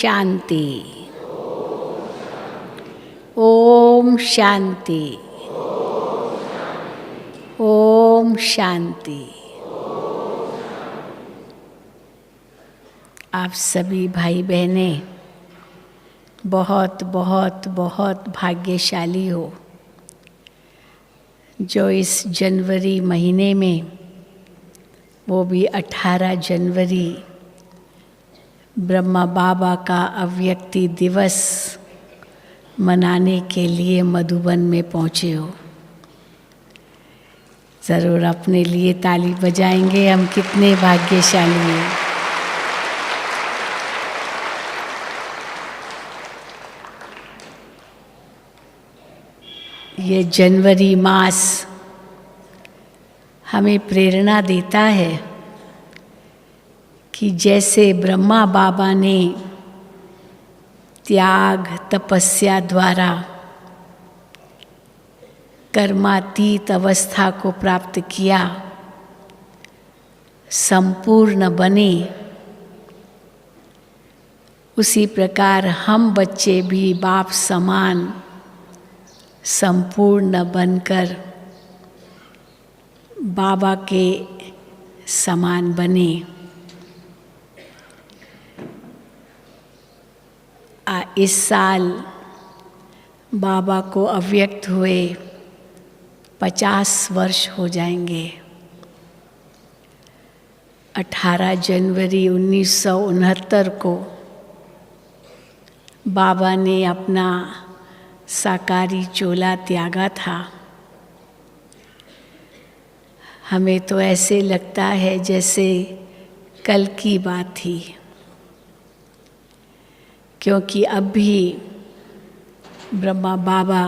शांति। ओम शांति। ओम शांति। आप सभी भाई बहनें बहुत बहुत बहुत भाग्यशाली हो जो इस जनवरी महीने में, वो भी 18 जनवरी, ब्रह्मा बाबा का अव्यक्ति दिवस मनाने के लिए मधुबन में पहुँचे हो। ज़रूर अपने लिए ताली बजाएंगे, हम कितने भाग्यशाली हैं। ये जनवरी मास हमें प्रेरणा देता है कि जैसे ब्रह्मा बाबा ने त्याग तपस्या द्वारा कर्मातीत अवस्था को प्राप्त किया, संपूर्ण बने, उसी प्रकार हम बच्चे भी बाप समान संपूर्ण बनकर बाबा के समान बने। इस साल बाबा को अव्यक्त हुए 50 वर्ष हो जाएंगे। 18 जनवरी 1969 को बाबा ने अपना साकारी चोला त्यागा था। हमें तो ऐसे लगता है जैसे कल की बात थी, क्योंकि अब भी ब्रह्मा बाबा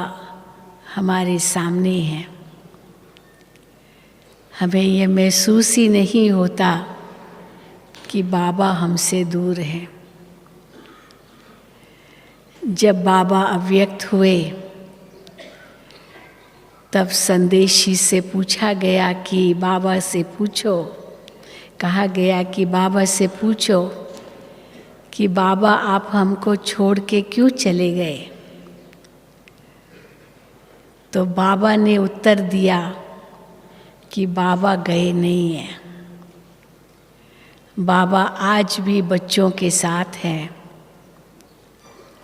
हमारे सामने हैं। हमें ये महसूस ही नहीं होता कि बाबा हमसे दूर हैं। जब बाबा अव्यक्त हुए तब संदेशी से पूछा गया कि बाबा से पूछो, कहा गया कि बाबा से पूछो कि बाबा आप हमको छोड़ के क्यों चले गए। तो बाबा ने उत्तर दिया कि बाबा गए नहीं हैं, बाबा आज भी बच्चों के साथ हैं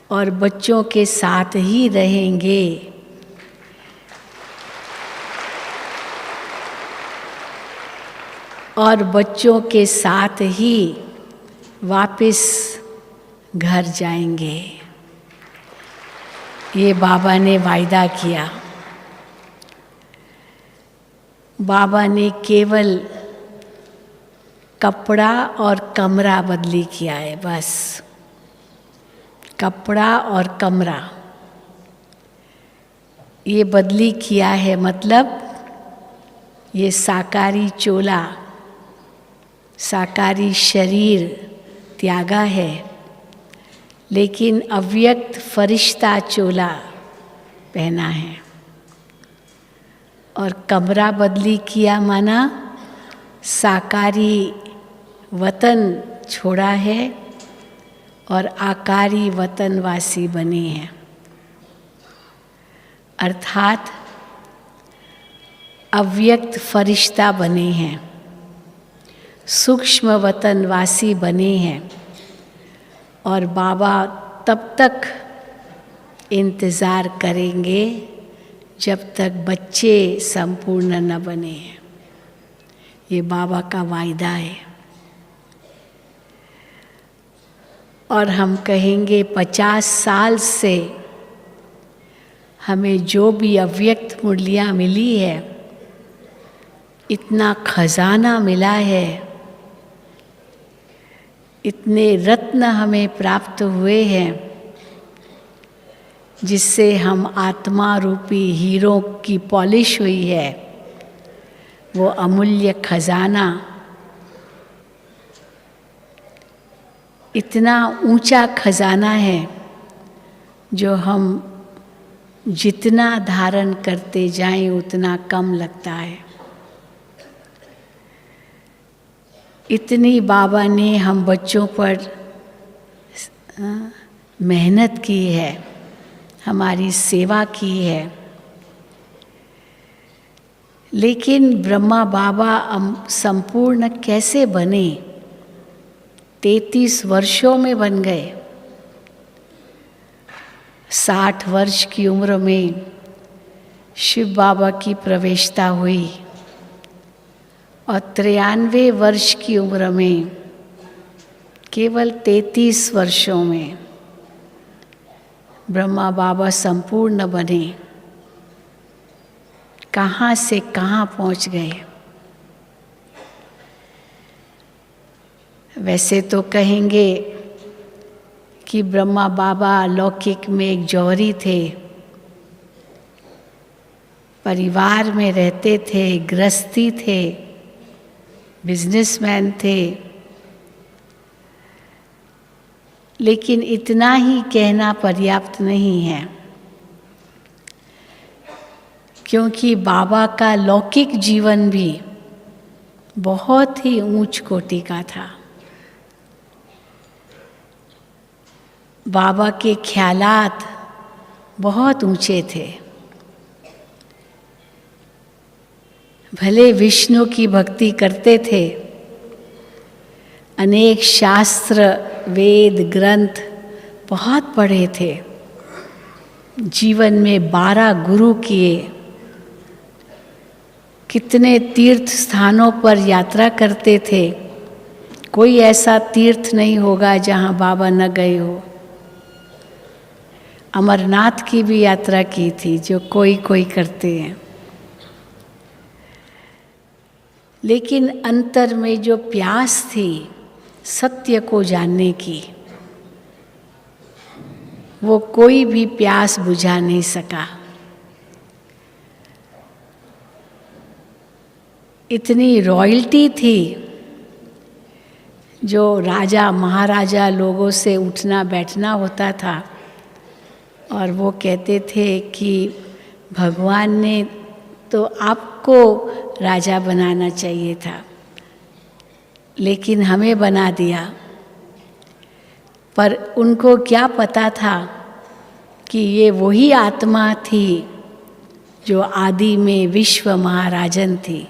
और बच्चों के साथ ही रहेंगे। और बच्चों के साथ ही वापस घर जाएंगे। ये बाबा ने वायदा किया। बाबा ने केवल कपड़ा और कमरा बदली किया है, बस कपड़ा और कमरा ये बदली किया है। मतलब ये साकारी चोला, साकारी शरीर त्यागा है, लेकिन अव्यक्त फरिश्ता चोला पहना है। और कमरा बदली किया माना साकारी वतन छोड़ा है और आकारी वतनवासी बने हैं। अर्थात अव्यक्त फरिश्ता बने हैं, सूक्ष्म वतनवासी बने हैं। और बाबा तब तक इंतज़ार करेंगे जब तक बच्चे संपूर्ण न बने हैं। ये बाबा का वायदा है। और हम कहेंगे 50 साल से हमें जो भी अव्यक्त मुरलियाँ मिली है, इतना खजाना मिला है, इतने रत्न हमें प्राप्त हुए हैं, जिससे हम आत्मा रूपी हीरो की पॉलिश हुई है। वो अमूल्य खजाना इतना ऊंचा खजाना है जो हम जितना धारण करते जाएं उतना कम लगता है। इतनी बाबा ने हम बच्चों पर मेहनत की है, हमारी सेवा की है। लेकिन ब्रह्मा बाबा संपूर्ण कैसे बने? 33 वर्षों में बन गए। 60 वर्ष की उम्र में शिव बाबा की प्रवेशता हुई और 93 वर्ष की उम्र में, केवल 33 वर्षों में ब्रह्मा बाबा संपूर्ण बने। कहाँ से कहाँ पहुँच गए। वैसे तो कहेंगे कि ब्रह्मा बाबा लौकिक में एक जौहरी थे, परिवार में रहते थे, गृहस्थी थे, बिजनेसमैन थे। लेकिन इतना ही कहना पर्याप्त नहीं है, क्योंकि बाबा का लौकिक जीवन भी बहुत ही ऊंच कोटि का था। बाबा के ख्यालात बहुत ऊंचे थे। भले विष्णु की भक्ति करते थे, अनेक शास्त्र, वेद, ग्रंथ बहुत पढ़े थे, जीवन में 12 गुरु किए, कितने तीर्थ स्थानों पर यात्रा करते थे। कोई ऐसा तीर्थ नहीं होगा जहाँ बाबा न गए हो। अमरनाथ की भी यात्रा की थी, जो कोई कोई करते हैं। लेकिन अंतर में जो प्यास थी सत्य को जानने की, वो कोई भी प्यास बुझा नहीं सका। इतनी रॉयल्टी थी, जो राजा महाराजा लोगों से उठना बैठना होता था, और वो कहते थे कि भगवान ने तो आपको राजा बनाना चाहिए था, लेकिन हमें बना दिया। पर उनको क्या पता था कि ये वही आत्मा थी जो आदि में विश्व महाराजन थी।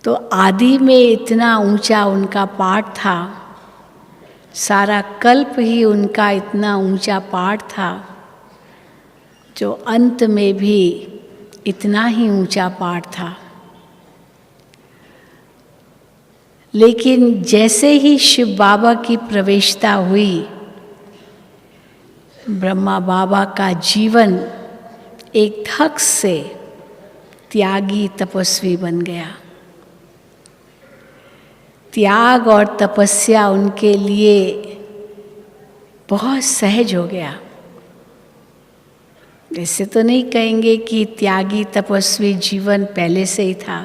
तो आदि में इतना ऊंचा उनका पाठ था, सारा कल्प ही उनका इतना ऊंचा पाठ था, जो अंत में भी इतना ही ऊंचा पाठ था। लेकिन जैसे ही शिव बाबा की प्रवेशता हुई, ब्रह्मा बाबा का जीवन एक धक से त्यागी तपस्वी बन गया। त्याग और तपस्या उनके लिए बहुत सहज हो गया। ऐसे तो नहीं कहेंगे कि त्यागी तपस्वी जीवन पहले से ही था।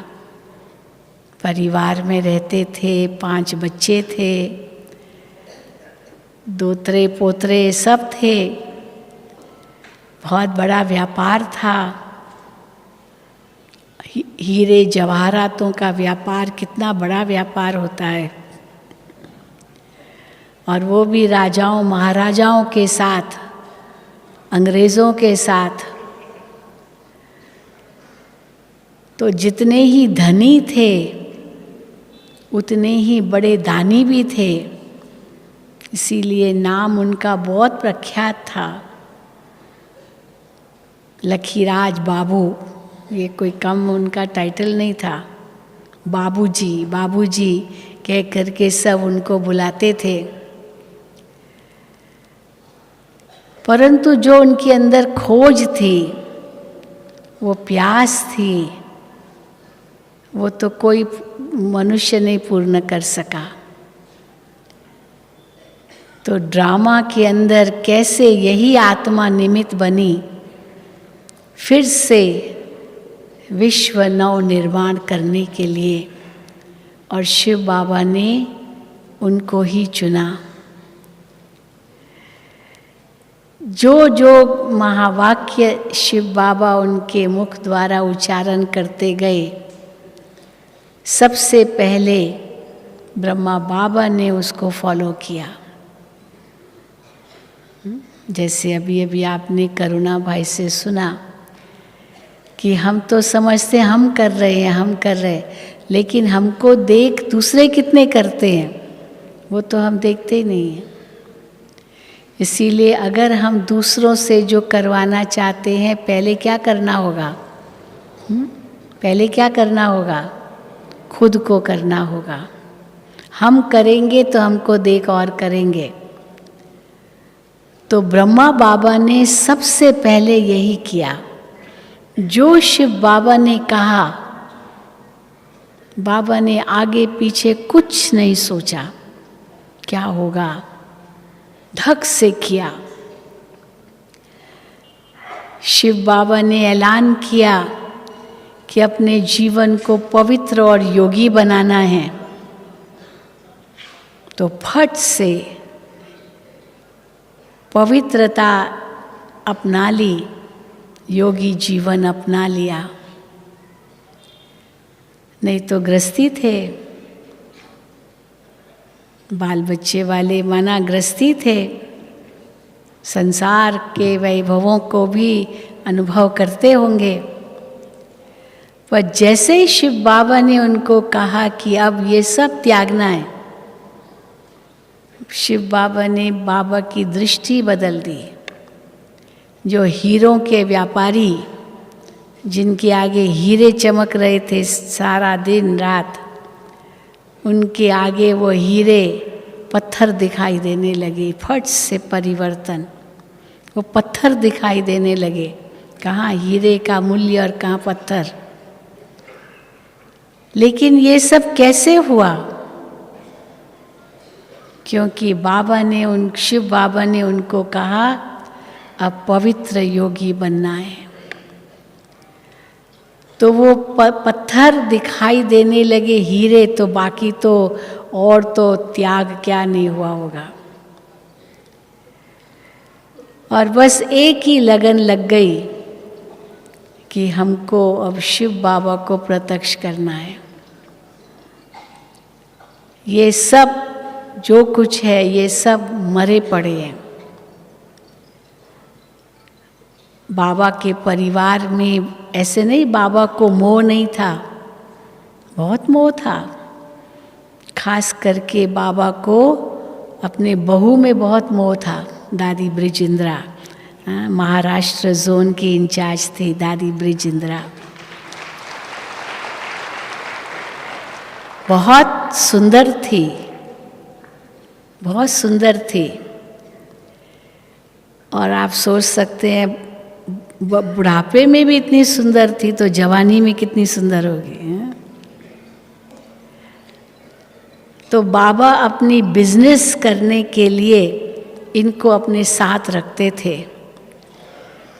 परिवार में रहते थे, 5 बच्चे थे, दोतरे पोतरे सब थे, बहुत बड़ा व्यापार था। हीरे जवाहरातों का व्यापार कितना बड़ा व्यापार होता है, और वो भी राजाओं महाराजाओं के साथ, अंग्रेज़ों के साथ। तो जितने ही धनी थे उतने ही बड़े दानी भी थे, इसीलिए नाम उनका बहुत प्रख्यात था, लखीराज बाबू। ये कोई कम उनका टाइटल नहीं था। बाबूजी बाबूजी कह करके सब उनको बुलाते थे। परंतु जो उनके अंदर खोज थी, वो प्यास थी, वो तो कोई मनुष्य नहीं पूर्ण कर सका। तो ड्रामा के अंदर कैसे यही आत्मा निमित्त बनी फिर से विश्व नव निर्माण करने के लिए, और शिव बाबा ने उनको ही चुना। जो जो महावाक्य शिव बाबा उनके मुख द्वारा उच्चारण करते गए, सबसे पहले ब्रह्मा बाबा ने उसको फॉलो किया। जैसे अभी अभी आपने करुणा भाई से सुना कि हम तो समझते हम कर रहे हैं, लेकिन हमको देख दूसरे कितने करते हैं वो तो हम देखते ही नहीं हैं। इसीलिए अगर हम दूसरों से जो करवाना चाहते हैं, पहले क्या करना होगा? पहले क्या करना होगा? खुद को करना होगा। हम करेंगे तो हमको देख और करेंगे। तो ब्रह्मा बाबा ने सबसे पहले यही किया। जो शिव बाबा ने कहा, बाबा ने आगे पीछे कुछ नहीं सोचा क्या होगा, धक से किया। शिव बाबा ने ऐलान किया कि अपने जीवन को पवित्र और योगी बनाना है, तो फट से पवित्रता अपना ली, योगी जीवन अपना लिया। नहीं तो गृहस्थी थे, बाल बच्चे वाले माना गृहस्थी थे, संसार के वैभवों को भी अनुभव करते होंगे। पर जैसे ही शिव बाबा ने उनको कहा कि अब ये सब त्यागना है, शिव बाबा ने बाबा की दृष्टि बदल दी। जो हीरों के व्यापारी, जिनके आगे हीरे चमक रहे थे सारा दिन रात, उनके आगे वो हीरे पत्थर दिखाई देने लगे। फट से परिवर्तन, वो पत्थर दिखाई देने लगे। कहाँ हीरे का मूल्य और कहाँ पत्थर। लेकिन ये सब कैसे हुआ? क्योंकि शिव बाबा ने उनको कहा अब पवित्र योगी बनना है। तो वो पत्थर दिखाई देने लगे, हीरे तो बाकी तो और तो त्याग क्या नहीं हुआ होगा। और बस एक ही लगन लग गई कि हमको अब शिव बाबा को प्रत्यक्ष करना है। ये सब जो कुछ है ये सब मरे पड़े हैं। बाबा के परिवार में ऐसे नहीं, बाबा को मोह नहीं था, बहुत मोह था। खास करके बाबा को अपने बहू में बहुत मोह था। दादी ब्रिजेंद्रा, महाराष्ट्र जोन की इंचार्ज थी दादी ब्रिजेंद्रा। बहुत सुंदर थी, बहुत सुंदर थी। और आप सोच सकते हैं बुढ़ापे में भी इतनी सुंदर थी तो जवानी में कितनी सुंदर होगी। तो बाबा अपनी बिजनेस करने के लिए इनको अपने साथ रखते थे,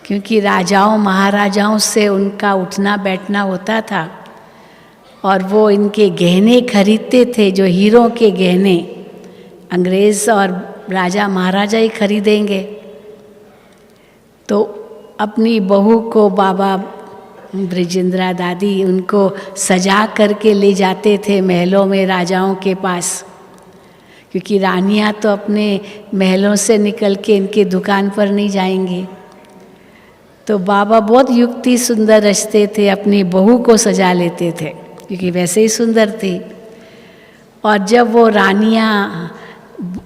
क्योंकि राजाओं महाराजाओं से उनका उठना बैठना होता था और वो इनके गहने खरीदते थे। जो हीरों के गहने अंग्रेज और राजा महाराजा ही खरीदेंगे। तो अपनी बहू को बाबा ब्रिजेंद्रा दादी उनको सजा करके ले जाते थे महलों में राजाओं के पास, क्योंकि रानियां तो अपने महलों से निकल के इनके दुकान पर नहीं जाएंगी। तो बाबा बहुत युक्ति सुंदर रचते थे, अपनी बहू को सजा लेते थे क्योंकि वैसे ही सुंदर थी। और जब वो रानियां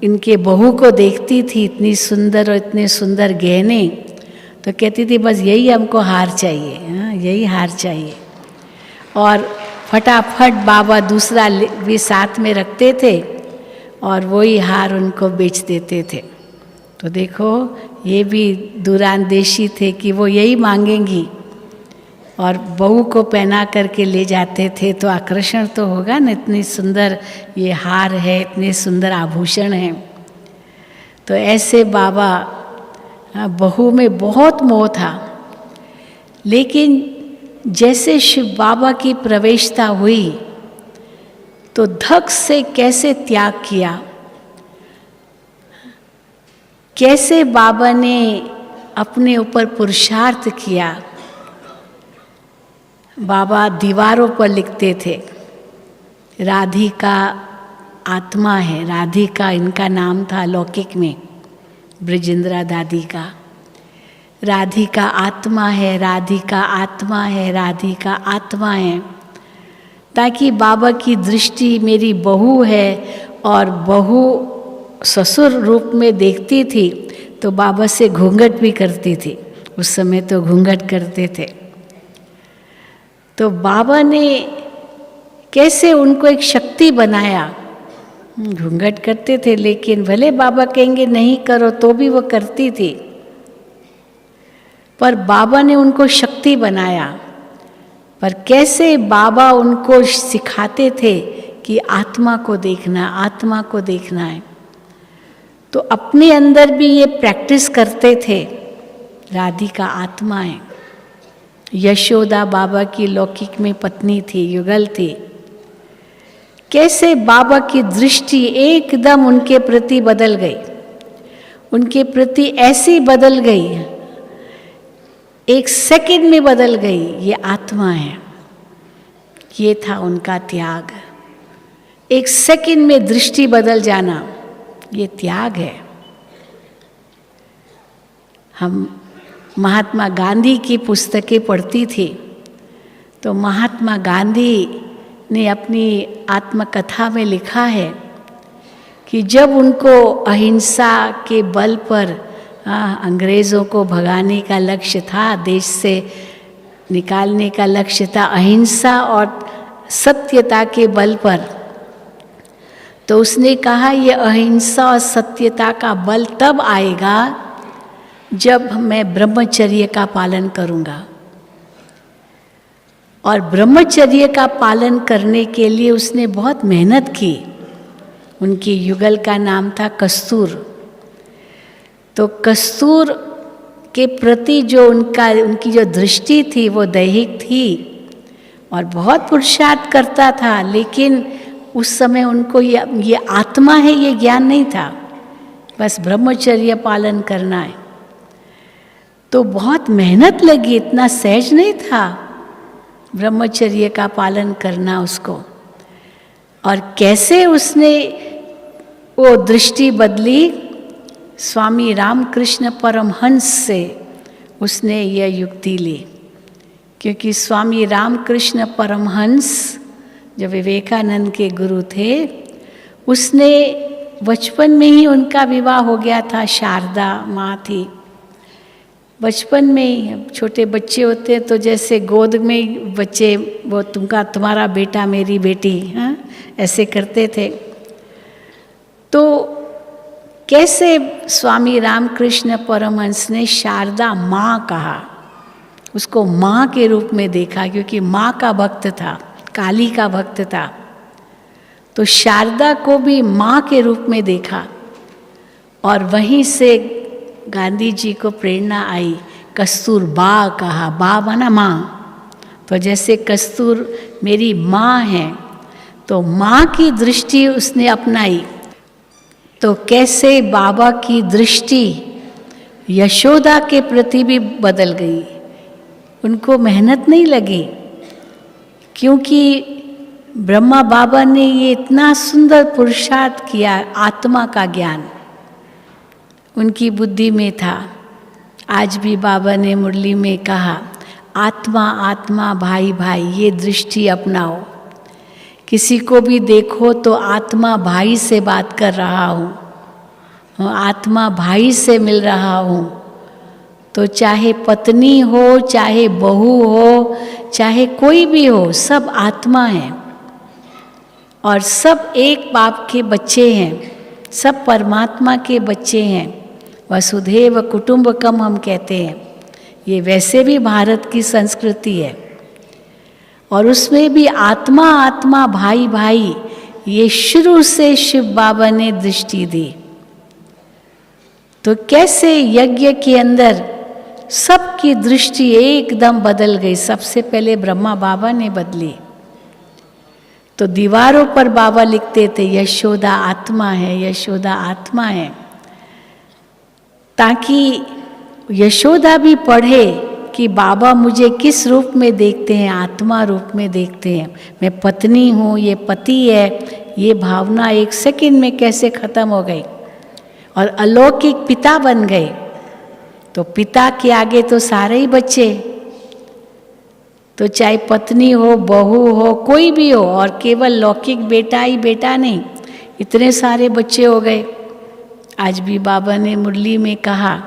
इनके बहू को देखती थी इतनी सुंदर और इतने सुंदर गहने, तो कहती थी बस यही हमको हार चाहिए, यही हार चाहिए। और फटाफट बाबा दूसरा भी साथ में रखते थे और वही हार उनको बेच देते थे। तो देखो ये भी दूरांदेशी थे कि वो यही मांगेंगी और बहू को पहना करके ले जाते थे। तो आकर्षण तो होगा न, इतनी सुंदर ये हार है, इतने सुंदर आभूषण हैं। तो ऐसे बाबा बहू में बहुत मोह था। लेकिन जैसे शिव बाबा की प्रवेशता हुई तो धक से कैसे त्याग किया, कैसे बाबा ने अपने ऊपर पुरुषार्थ किया। बाबा दीवारों पर लिखते थे, राधिका आत्मा है। राधिका इनका नाम था लौकिक में, ब्रजेंद्रा दादी का। राधिका आत्मा है, राधिका आत्मा है, राधिका आत्मा है। ताकि बाबा की दृष्टि मेरी बहू है और बहू ससुर रूप में देखती थी तो बाबा से घूंघट भी करती थी। उस समय तो घूंघट करते थे। तो बाबा ने कैसे उनको एक शक्ति बनाया। घूंघट करते थे लेकिन भले बाबा कहेंगे नहीं करो तो भी वो करती थी, पर बाबा ने उनको शक्ति बनाया। पर कैसे बाबा उनको सिखाते थे कि आत्मा को देखना, आत्मा को देखना है। तो अपने अंदर भी ये प्रैक्टिस करते थे। राधिका आत्मा है। यशोदा बाबा की लौकिक में पत्नी थी, युगल थी। कैसे बाबा की दृष्टि एकदम उनके प्रति बदल गई, उनके प्रति ऐसी बदल गई, एक सेकंड में बदल गई। ये आत्मा है। ये था उनका त्याग। एक सेकंड में दृष्टि बदल जाना, ये त्याग है। हम महात्मा गांधी की पुस्तकें पढ़ती थी तो महात्मा गांधी ने अपनी आत्मकथा में लिखा है कि जब उनको अहिंसा के बल पर अंग्रेज़ों को भगाने का लक्ष्य था, देश से निकालने का लक्ष्य था, अहिंसा और सत्यता के बल पर, तो उसने कहा ये अहिंसा और सत्यता का बल तब आएगा जब मैं ब्रह्मचर्य का पालन करूँगा। और ब्रह्मचर्य का पालन करने के लिए उसने बहुत मेहनत की। उनकी युगल का नाम था कस्तूर। तो कस्तूर के प्रति जो उनकी जो दृष्टि थी वो दैहिक थी और बहुत पुरुषार्थ करता था, लेकिन उस समय उनको ये आत्मा है ये ज्ञान नहीं था, बस ब्रह्मचर्य पालन करना है। तो बहुत मेहनत लगी, इतना सहज नहीं था ब्रह्मचर्य का पालन करना उसको। और कैसे उसने वो दृष्टि बदली, स्वामी रामकृष्ण परमहंस से उसने यह युक्ति ली। क्योंकि स्वामी रामकृष्ण परमहंस जो विवेकानंद के गुरु थे, उसने बचपन में ही उनका विवाह हो गया था। शारदा माँ थी। बचपन में ही छोटे बच्चे होते तो जैसे गोद में बच्चे, वो तुम्हारा बेटा मेरी बेटी, हाँ ऐसे करते थे। तो कैसे स्वामी रामकृष्ण परमहंस ने शारदा माँ कहा, उसको माँ के रूप में देखा, क्योंकि माँ का भक्त था, काली का भक्त था। तो शारदा को भी माँ के रूप में देखा और वहीं से गांधी जी को प्रेरणा आई। कस्तूरबा कहा, बा माना माँ। तो जैसे कस्तूर मेरी माँ है, तो माँ की दृष्टि उसने अपनाई। तो कैसे बाबा की दृष्टि यशोदा के प्रति भी बदल गई। उनको मेहनत नहीं लगी, क्योंकि ब्रह्मा बाबा ने ये इतना सुंदर पुरुषार्थ किया। आत्मा का ज्ञान उनकी बुद्धि में था। आज भी बाबा ने मुरली में कहा, आत्मा आत्मा भाई भाई, ये दृष्टि अपनाओ। किसी को भी देखो तो आत्मा भाई से बात कर रहा हूँ, आत्मा भाई से मिल रहा हूँ। तो चाहे पत्नी हो, चाहे बहू हो, चाहे कोई भी हो, सब आत्मा है और सब एक बाप के बच्चे हैं, सब परमात्मा के बच्चे हैं। वसुधैव कुटुंबकम हम कहते हैं। ये वैसे भी भारत की संस्कृति है और उसमें भी आत्मा आत्मा भाई भाई, ये शुरू से शिव बाबा ने दृष्टि दी। तो कैसे यज्ञ के अंदर सबकी दृष्टि एकदम बदल गई। सबसे पहले ब्रह्मा बाबा ने बदली। तो दीवारों पर बाबा लिखते थे, यशोदा आत्मा है, यशोदा आत्मा है, ताकि यशोदा भी पढ़े कि बाबा मुझे किस रूप में देखते हैं, आत्मा रूप में देखते हैं। मैं पत्नी हूँ, ये पति है, ये भावना एक सेकंड में कैसे खत्म हो गई और अलौकिक पिता बन गए। तो पिता के आगे तो सारे ही बच्चे, तो चाहे पत्नी हो, बहू हो, कोई भी हो, और केवल लौकिक बेटा ही बेटा नहीं, इतने सारे बच्चे हो गए। आज भी बाबा ने मुरली में कहा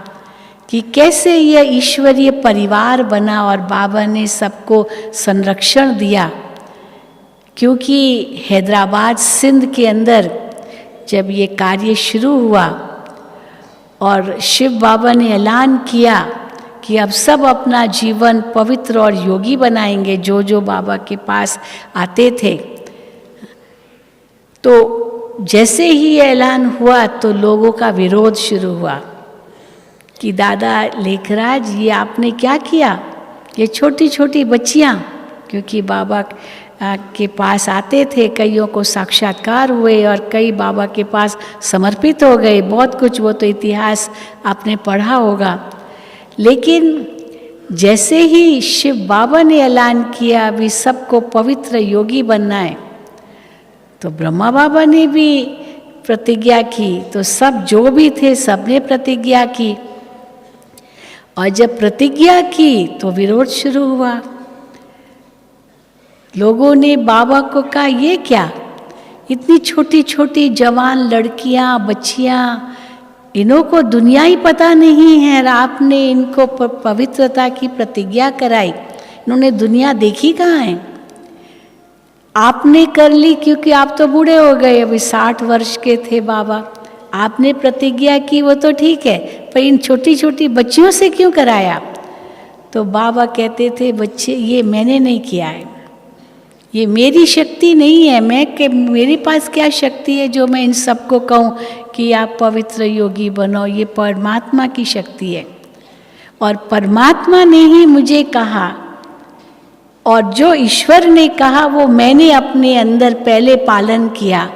कि कैसे यह ईश्वरीय परिवार बना और बाबा ने सबको संरक्षण दिया। क्योंकि हैदराबाद सिंध के अंदर जब ये कार्य शुरू हुआ और शिव बाबा ने ऐलान किया कि अब सब अपना जीवन पवित्र और योगी बनाएंगे, जो जो बाबा के पास आते थे, तो जैसे ही ऐलान हुआ तो लोगों का विरोध शुरू हुआ कि दादा लेखराज ये आपने क्या किया, ये छोटी छोटी बच्चियाँ, क्योंकि बाबा के पास आते थे, कईयों को साक्षात्कार हुए और कई बाबा के पास समर्पित हो गए, बहुत कुछ, वो तो इतिहास आपने पढ़ा होगा। लेकिन जैसे ही शिव बाबा ने ऐलान किया अभी सबको पवित्र योगी बनना है, तो ब्रह्मा बाबा ने भी प्रतिज्ञा की, तो सब जो भी थे सबने प्रतिज्ञा की। और जब प्रतिज्ञा की तो विरोध शुरू हुआ। लोगों ने बाबा को कहा ये क्या, इतनी छोटी छोटी जवान लड़कियां, बच्चियां, इन्हों को दुनिया ही पता नहीं है और आपने इनको पवित्रता की प्रतिज्ञा कराई, इन्होंने दुनिया देखी कहाँ है। आपने कर ली क्योंकि आप तो बूढ़े हो गए, अभी 60 वर्ष के थे बाबा, आपने प्रतिज्ञा की वो तो ठीक है, पर इन छोटी छोटी बच्चियों से क्यों कराया। तो बाबा कहते थे बच्चे ये मैंने नहीं किया है, ये मेरी शक्ति नहीं है, मेरे पास क्या शक्ति है जो मैं इन सबको कहूँ कि आप पवित्र योगी बनो, ये परमात्मा की शक्ति है। और परमात्मा ने ही मुझे कहा और जो ईश्वर ने कहा वो मैंने अपने अंदर पहले पालन किया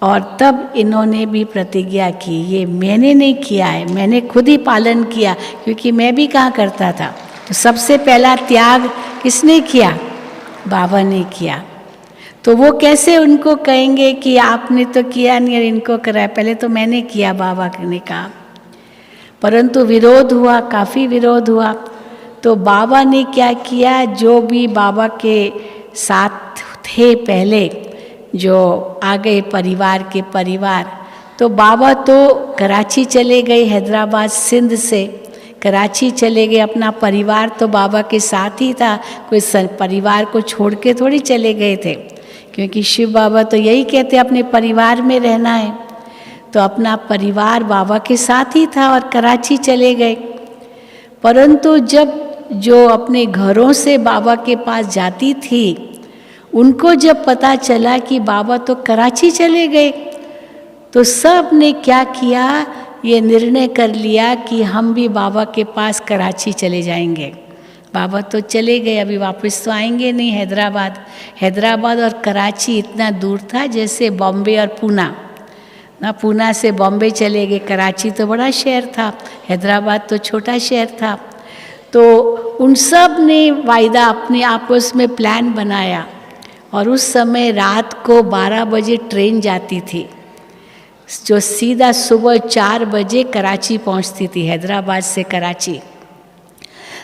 और तब इन्होंने भी प्रतिज्ञा की। ये मैंने नहीं किया है, मैंने खुद ही पालन किया, क्योंकि मैं भी कहाँ करता था। तो सबसे पहला त्याग किसने किया, बाबा ने किया। तो वो कैसे उनको कहेंगे कि आपने तो किया नहीं और इनको कराया, पहले तो मैंने किया, बाबा ने कहा। परंतु विरोध हुआ, काफ़ी विरोध हुआ। तो बाबा ने क्या किया, जो भी बाबा के साथ थे पहले, जो आ गए परिवार के परिवार, तो बाबा तो कराची चले गए, हैदराबाद सिंध से कराची चले गए। अपना परिवार तो बाबा के साथ ही था, कोई परिवार को छोड़ के थोड़ी चले गए थे, क्योंकि शिव बाबा तो यही कहते अपने परिवार में रहना है। तो अपना परिवार बाबा के साथ ही था और कराची चले गए। परंतु जब जो अपने घरों से बाबा के पास जाती थी, उनको जब पता चला कि बाबा तो कराची चले गए, तो सब ने क्या किया, ये निर्णय कर लिया कि हम भी बाबा के पास कराची चले जाएंगे। बाबा तो चले गए, अभी वापस तो आएंगे नहीं। हैदराबाद और कराची इतना दूर था जैसे बॉम्बे और पूना ना, पूना से बॉम्बे चले गए, कराची तो बड़ा शहर था, हैदराबाद तो छोटा शहर था। तो उन सब ने वायदा अपने आपस में प्लान बनाया और उस समय रात को 12 बजे ट्रेन जाती थी जो सीधा सुबह 4 बजे कराची पहुंचती थी, हैदराबाद से कराची।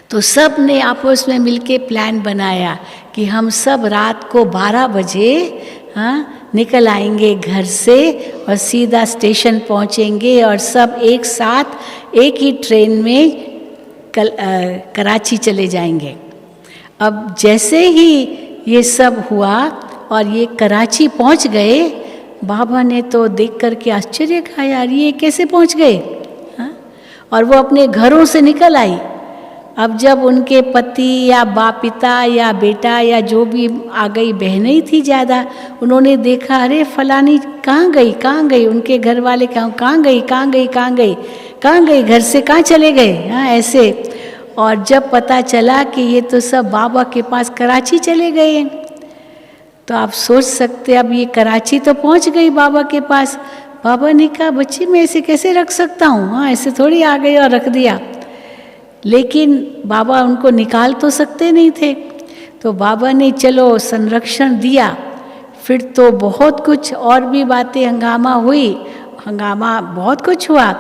तो सब ने आपस में मिलके प्लान बनाया कि हम सब रात को 12 बजे निकल आएंगे घर से और सीधा स्टेशन पहुंचेंगे और सब एक साथ एक ही ट्रेन में कराची चले जाएंगे। अब जैसे ही ये सब हुआ और ये कराची पहुंच गए, बाबा ने तो देख कर के आश्चर्य कहा, यार ये कैसे पहुंच गए। और वो अपने घरों से निकल आई। अब जब उनके पति या पिता या बेटा या जो भी आ गई, बहनें ही थी ज़्यादा, उन्होंने देखा अरे फलानी कहाँ गई, उनके घर वाले कहाँ गई, घर से कहाँ चले गए, ऐसे। और जब पता चला कि ये तो सब बाबा के पास कराची चले गए हैं, तो आप सोच सकते, अब ये कराची तो पहुंच गई बाबा के पास। बाबा ने कहा बच्ची मैं ऐसे कैसे रख सकता हूँ, ऐसे थोड़ी आ गई और रख दिया। लेकिन बाबा उनको निकाल तो सकते नहीं थे, तो बाबा ने चलो संरक्षण दिया। फिर तो बहुत कुछ और भी बातें हंगामा हुई, हंगामा बहुत कुछ हुआ।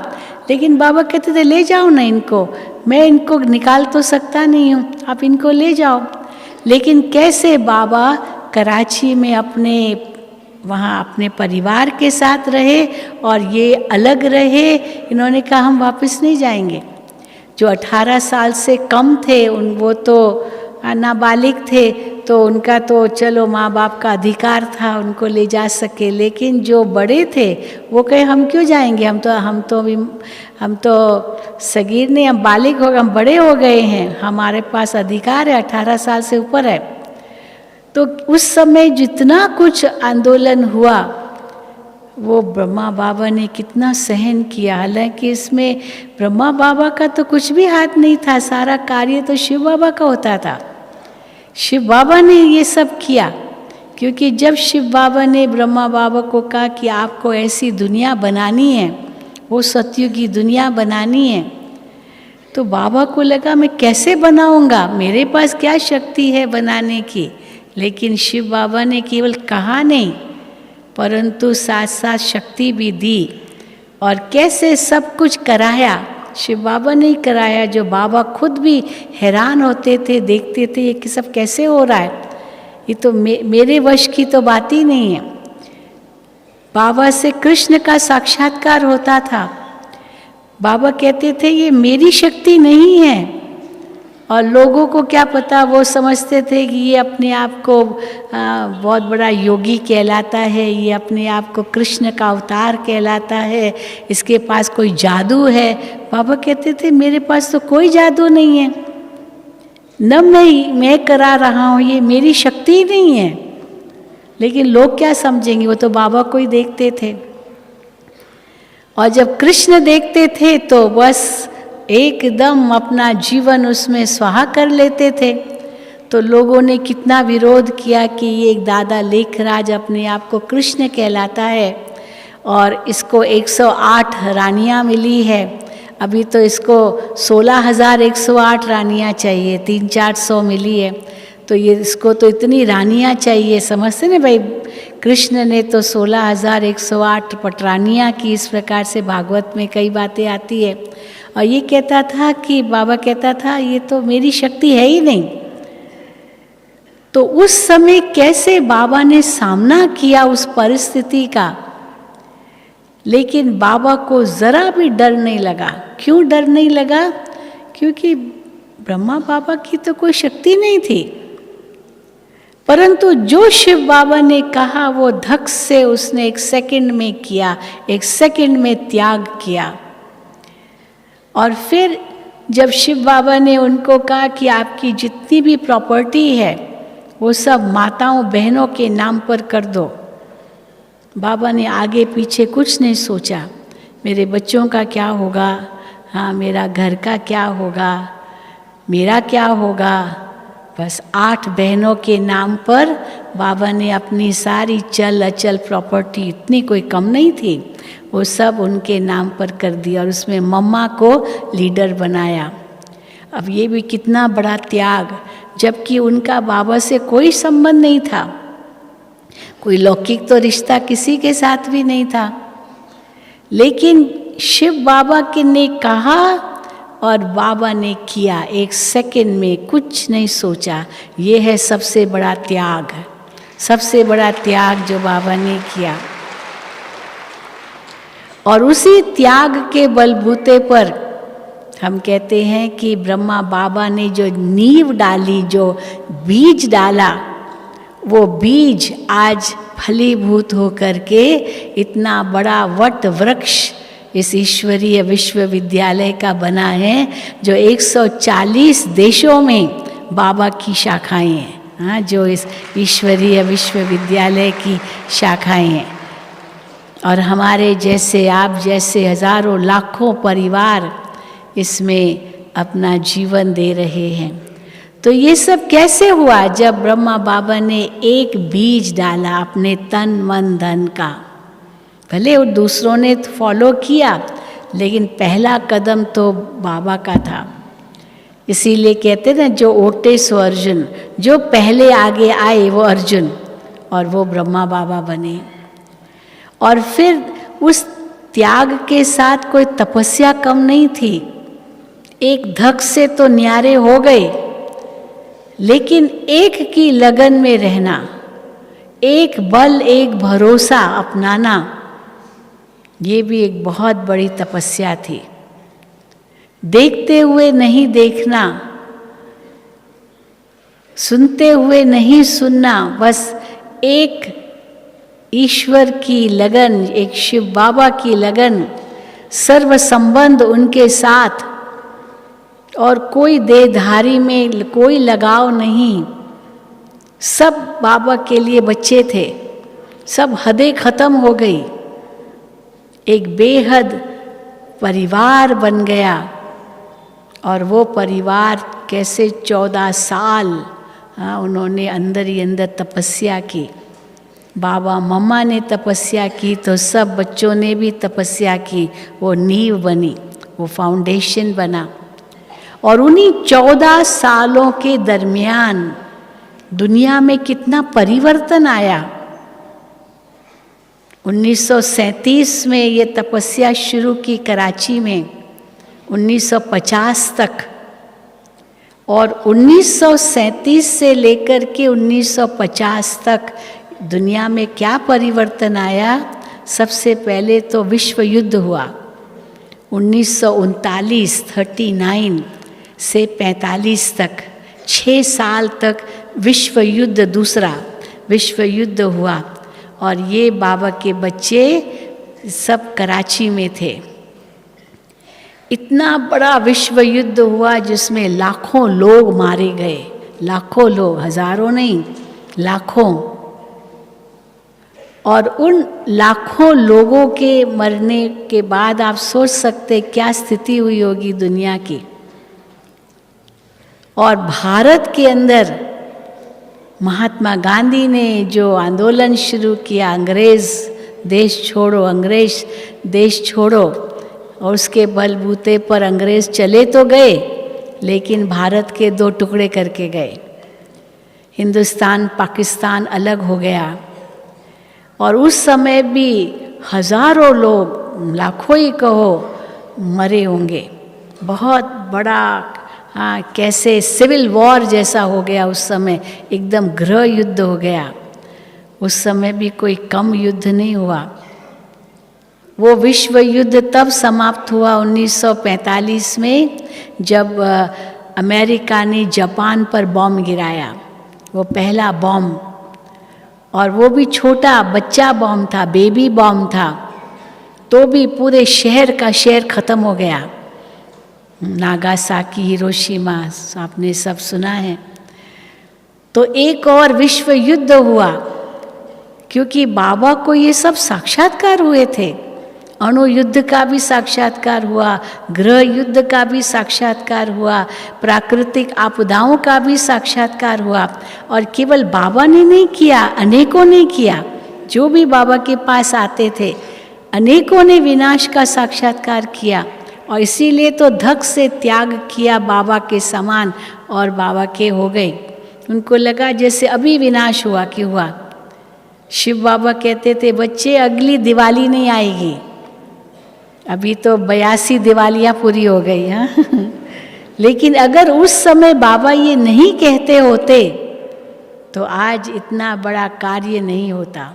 लेकिन बाबा कहते थे ले जाओ ना इनको, मैं इनको निकाल तो सकता नहीं हूँ, आप इनको ले जाओ। लेकिन कैसे बाबा कराची में वहाँ अपने परिवार के साथ रहे और ये अलग रहे। इन्होंने कहा हम वापस नहीं जाएंगे। जो 18 साल से कम थे वो तो नाबालिग थे, तो उनका तो चलो माँ बाप का अधिकार था, उनको ले जा सके। लेकिन जो बड़े थे वो कहे हम क्यों जाएंगे, हम तो सगीर नहीं, हम बालिग हो गए, हम बड़े हो गए हैं, हमारे पास अधिकार है, 18 साल से ऊपर है। तो उस समय जितना कुछ आंदोलन हुआ वो ब्रह्मा बाबा ने कितना सहन किया। हालांकि इसमें ब्रह्मा बाबा का तो कुछ भी हाथ नहीं था, सारा कार्य तो शिव बाबा का होता था। शिव बाबा ने ये सब किया, क्योंकि जब शिव बाबा ने ब्रह्मा बाबा को कहा कि आपको ऐसी दुनिया बनानी है, वो सतयुग की दुनिया बनानी है, तो बाबा को लगा मैं कैसे बनाऊंगा, मेरे पास क्या शक्ति है बनाने की। लेकिन शिव बाबा ने केवल कहा नहीं, परंतु साथ साथ शक्ति भी दी, और कैसे सब कुछ कराया। शिव बाबा ने कराया, जो बाबा खुद भी हैरान होते थे, देखते थे ये सब कैसे हो रहा है, ये तो मेरे वश की तो बात ही नहीं है। बाबा से कृष्ण का साक्षात्कार होता था। बाबा कहते थे ये मेरी शक्ति नहीं है, और लोगों को क्या पता, वो समझते थे कि ये अपने आप को बहुत बड़ा योगी कहलाता है, ये अपने आप को कृष्ण का अवतार कहलाता है, इसके पास कोई जादू है। बाबा कहते थे मेरे पास तो कोई जादू नहीं है, न मैं करा रहा हूँ, ये मेरी शक्ति नहीं है। लेकिन लोग क्या समझेंगे, वो तो बाबा को ही देखते थे। और जब कृष्ण देखते थे तो बस एकदम अपना जीवन उसमें स्वाहा कर लेते थे। तो लोगों ने कितना विरोध किया कि ये एक दादा लेखराज अपने आप को कृष्ण कहलाता है, और इसको 108 रानियां मिली है। अभी तो इसको 16,108 रानियां चाहिए, 300-400 मिली है, तो ये इसको तो इतनी रानियां चाहिए। समझते ना भाई, कृष्ण ने तो 16,108 पटरानियां की, इस प्रकार से भागवत में कई बातें आती है। और ये कहता था कि बाबा कहता था ये तो मेरी शक्ति है ही नहीं। तो उस समय कैसे बाबा ने सामना किया उस परिस्थिति का, लेकिन बाबा को जरा भी डर नहीं लगा। क्यों डर नहीं लगा? क्योंकि ब्रह्मा बाबा की तो कोई शक्ति नहीं थी, परंतु जो शिव बाबा ने कहा वो धक से उसने 1 सेकंड में किया, 1 सेकंड में त्याग किया। और फिर जब शिव बाबा ने उनको कहा कि आपकी जितनी भी प्रॉपर्टी है वो सब माताओं बहनों के नाम पर कर दो, बाबा ने आगे पीछे कुछ नहीं सोचा। मेरे बच्चों का क्या होगा, हाँ मेरा घर का क्या होगा, मेरा क्या होगा, बस 8 बहनों के नाम पर बाबा ने अपनी सारी चल अचल प्रॉपर्टी, इतनी कोई कम नहीं थी, वो सब उनके नाम पर कर दिया, और उसमें मम्मा को लीडर बनाया। अब ये भी कितना बड़ा त्याग, जबकि उनका बाबा से कोई संबंध नहीं था, कोई लौकिक तो रिश्ता किसी के साथ भी नहीं था। लेकिन शिव बाबा के ने कहा और बाबा ने किया, 1 सेकंड में, कुछ नहीं सोचा। ये है सबसे बड़ा त्याग, सबसे बड़ा त्याग जो बाबा ने किया। और उसी त्याग के बलबूते पर हम कहते हैं कि ब्रह्मा बाबा ने जो नींव डाली, जो बीज डाला, वो बीज आज फलीभूत होकर के इतना बड़ा वट वृक्ष इस ईश्वरीय विश्वविद्यालय का बना है, जो 140 देशों में बाबा की शाखाएं हैं। हाँ, जो इस ईश्वरीय विश्वविद्यालय की शाखाएं हैं। और हमारे जैसे, आप जैसे हजारों लाखों परिवार इसमें अपना जीवन दे रहे हैं। तो ये सब कैसे हुआ? जब ब्रह्मा बाबा ने एक बीज डाला अपने तन मन धन का। भले वो दूसरों ने फॉलो किया, लेकिन पहला कदम तो बाबा का था। इसीलिए कहते ना, जो ओटे सो अर्जुन, जो पहले आगे आए वो अर्जुन, और वो ब्रह्मा बाबा बने। और फिर उस त्याग के साथ कोई तपस्या कम नहीं थी। एक धक से तो न्यारे हो गए, लेकिन एक की लगन में रहना, एक बल एक भरोसा अपनाना, ये भी एक बहुत बड़ी तपस्या थी। देखते हुए नहीं देखना, सुनते हुए नहीं सुनना, बस एक ईश्वर की लगन, एक शिव बाबा की लगन, सर्व संबंध उनके साथ, और कोई देहधारी में कोई लगाव नहीं। सब बाबा के लिए बच्चे थे, सब हदें खत्म हो गई, एक बेहद परिवार बन गया। और वो परिवार कैसे 14 साल उन्होंने अंदर ही अंदर तपस्या की। बाबा मम्मा ने तपस्या की तो सब बच्चों ने भी तपस्या की। वो नींव बनी, वो फाउंडेशन बना। और उन्हीं 14 सालों के दरमियान दुनिया में कितना परिवर्तन आया। 1937 में ये तपस्या शुरू की कराची में, 1950 तक, और 1937 से लेकर के 1950 तक दुनिया में क्या परिवर्तन आया। सबसे पहले तो विश्व युद्ध हुआ। 1939 से 45 तक 6 साल तक विश्व युद्ध, दूसरा विश्व युद्ध हुआ। और ये बाबा के बच्चे सब कराची में थे। इतना बड़ा विश्व युद्ध हुआ जिसमें लाखों लोग मारे गए, लाखों लोग, हजारों नहीं, लाखों। और उन लाखों लोगों के मरने के बाद आप सोच सकते क्या स्थिति हुई होगी दुनिया की। और भारत के अंदर महात्मा गांधी ने जो आंदोलन शुरू किया, अंग्रेज देश छोड़ो, अंग्रेज देश छोड़ो, और उसके बलबूते पर अंग्रेज चले तो गए, लेकिन भारत के 2 टुकड़े करके गए। हिंदुस्तान पाकिस्तान अलग हो गया। और उस समय भी हजारों लोग, लाखों ही कहो, मरे होंगे। बहुत बड़ा कैसे सिविल वॉर जैसा हो गया उस समय, एकदम गृह युद्ध हो गया। उस समय भी कोई कम युद्ध नहीं हुआ। वो विश्व युद्ध तब समाप्त हुआ 1945 में, जब अमेरिका ने जापान पर बॉम्ब गिराया, वो पहला बॉम्ब। और वो भी छोटा बच्चा बॉम्ब था, बेबी बॉम्ब था, तो भी पूरे शहर का शहर ख़त्म हो गया। नागासाकी, हिरोशिमा, आपने सब सुना है। तो एक और विश्व युद्ध हुआ, क्योंकि बाबा को ये सब साक्षात्कार हुए थे। अणु युद्ध का भी साक्षात्कार हुआ, गृह युद्ध का भी साक्षात्कार हुआ, प्राकृतिक आपदाओं का भी साक्षात्कार हुआ। और केवल बाबा ने नहीं किया, अनेकों ने किया। जो भी बाबा के पास आते थे, अनेकों ने विनाश का साक्षात्कार किया। और इसीलिए तो धक से त्याग किया बाबा के समान, और बाबा के हो गए। उनको लगा जैसे अभी विनाश हुआ कि हुआ। शिव बाबा कहते थे, बच्चे अगली दिवाली नहीं आएगी, अभी तो 82 दिवालियाँ पूरी हो गई हैं। लेकिन अगर उस समय बाबा ये नहीं कहते होते तो आज इतना बड़ा कार्य नहीं होता।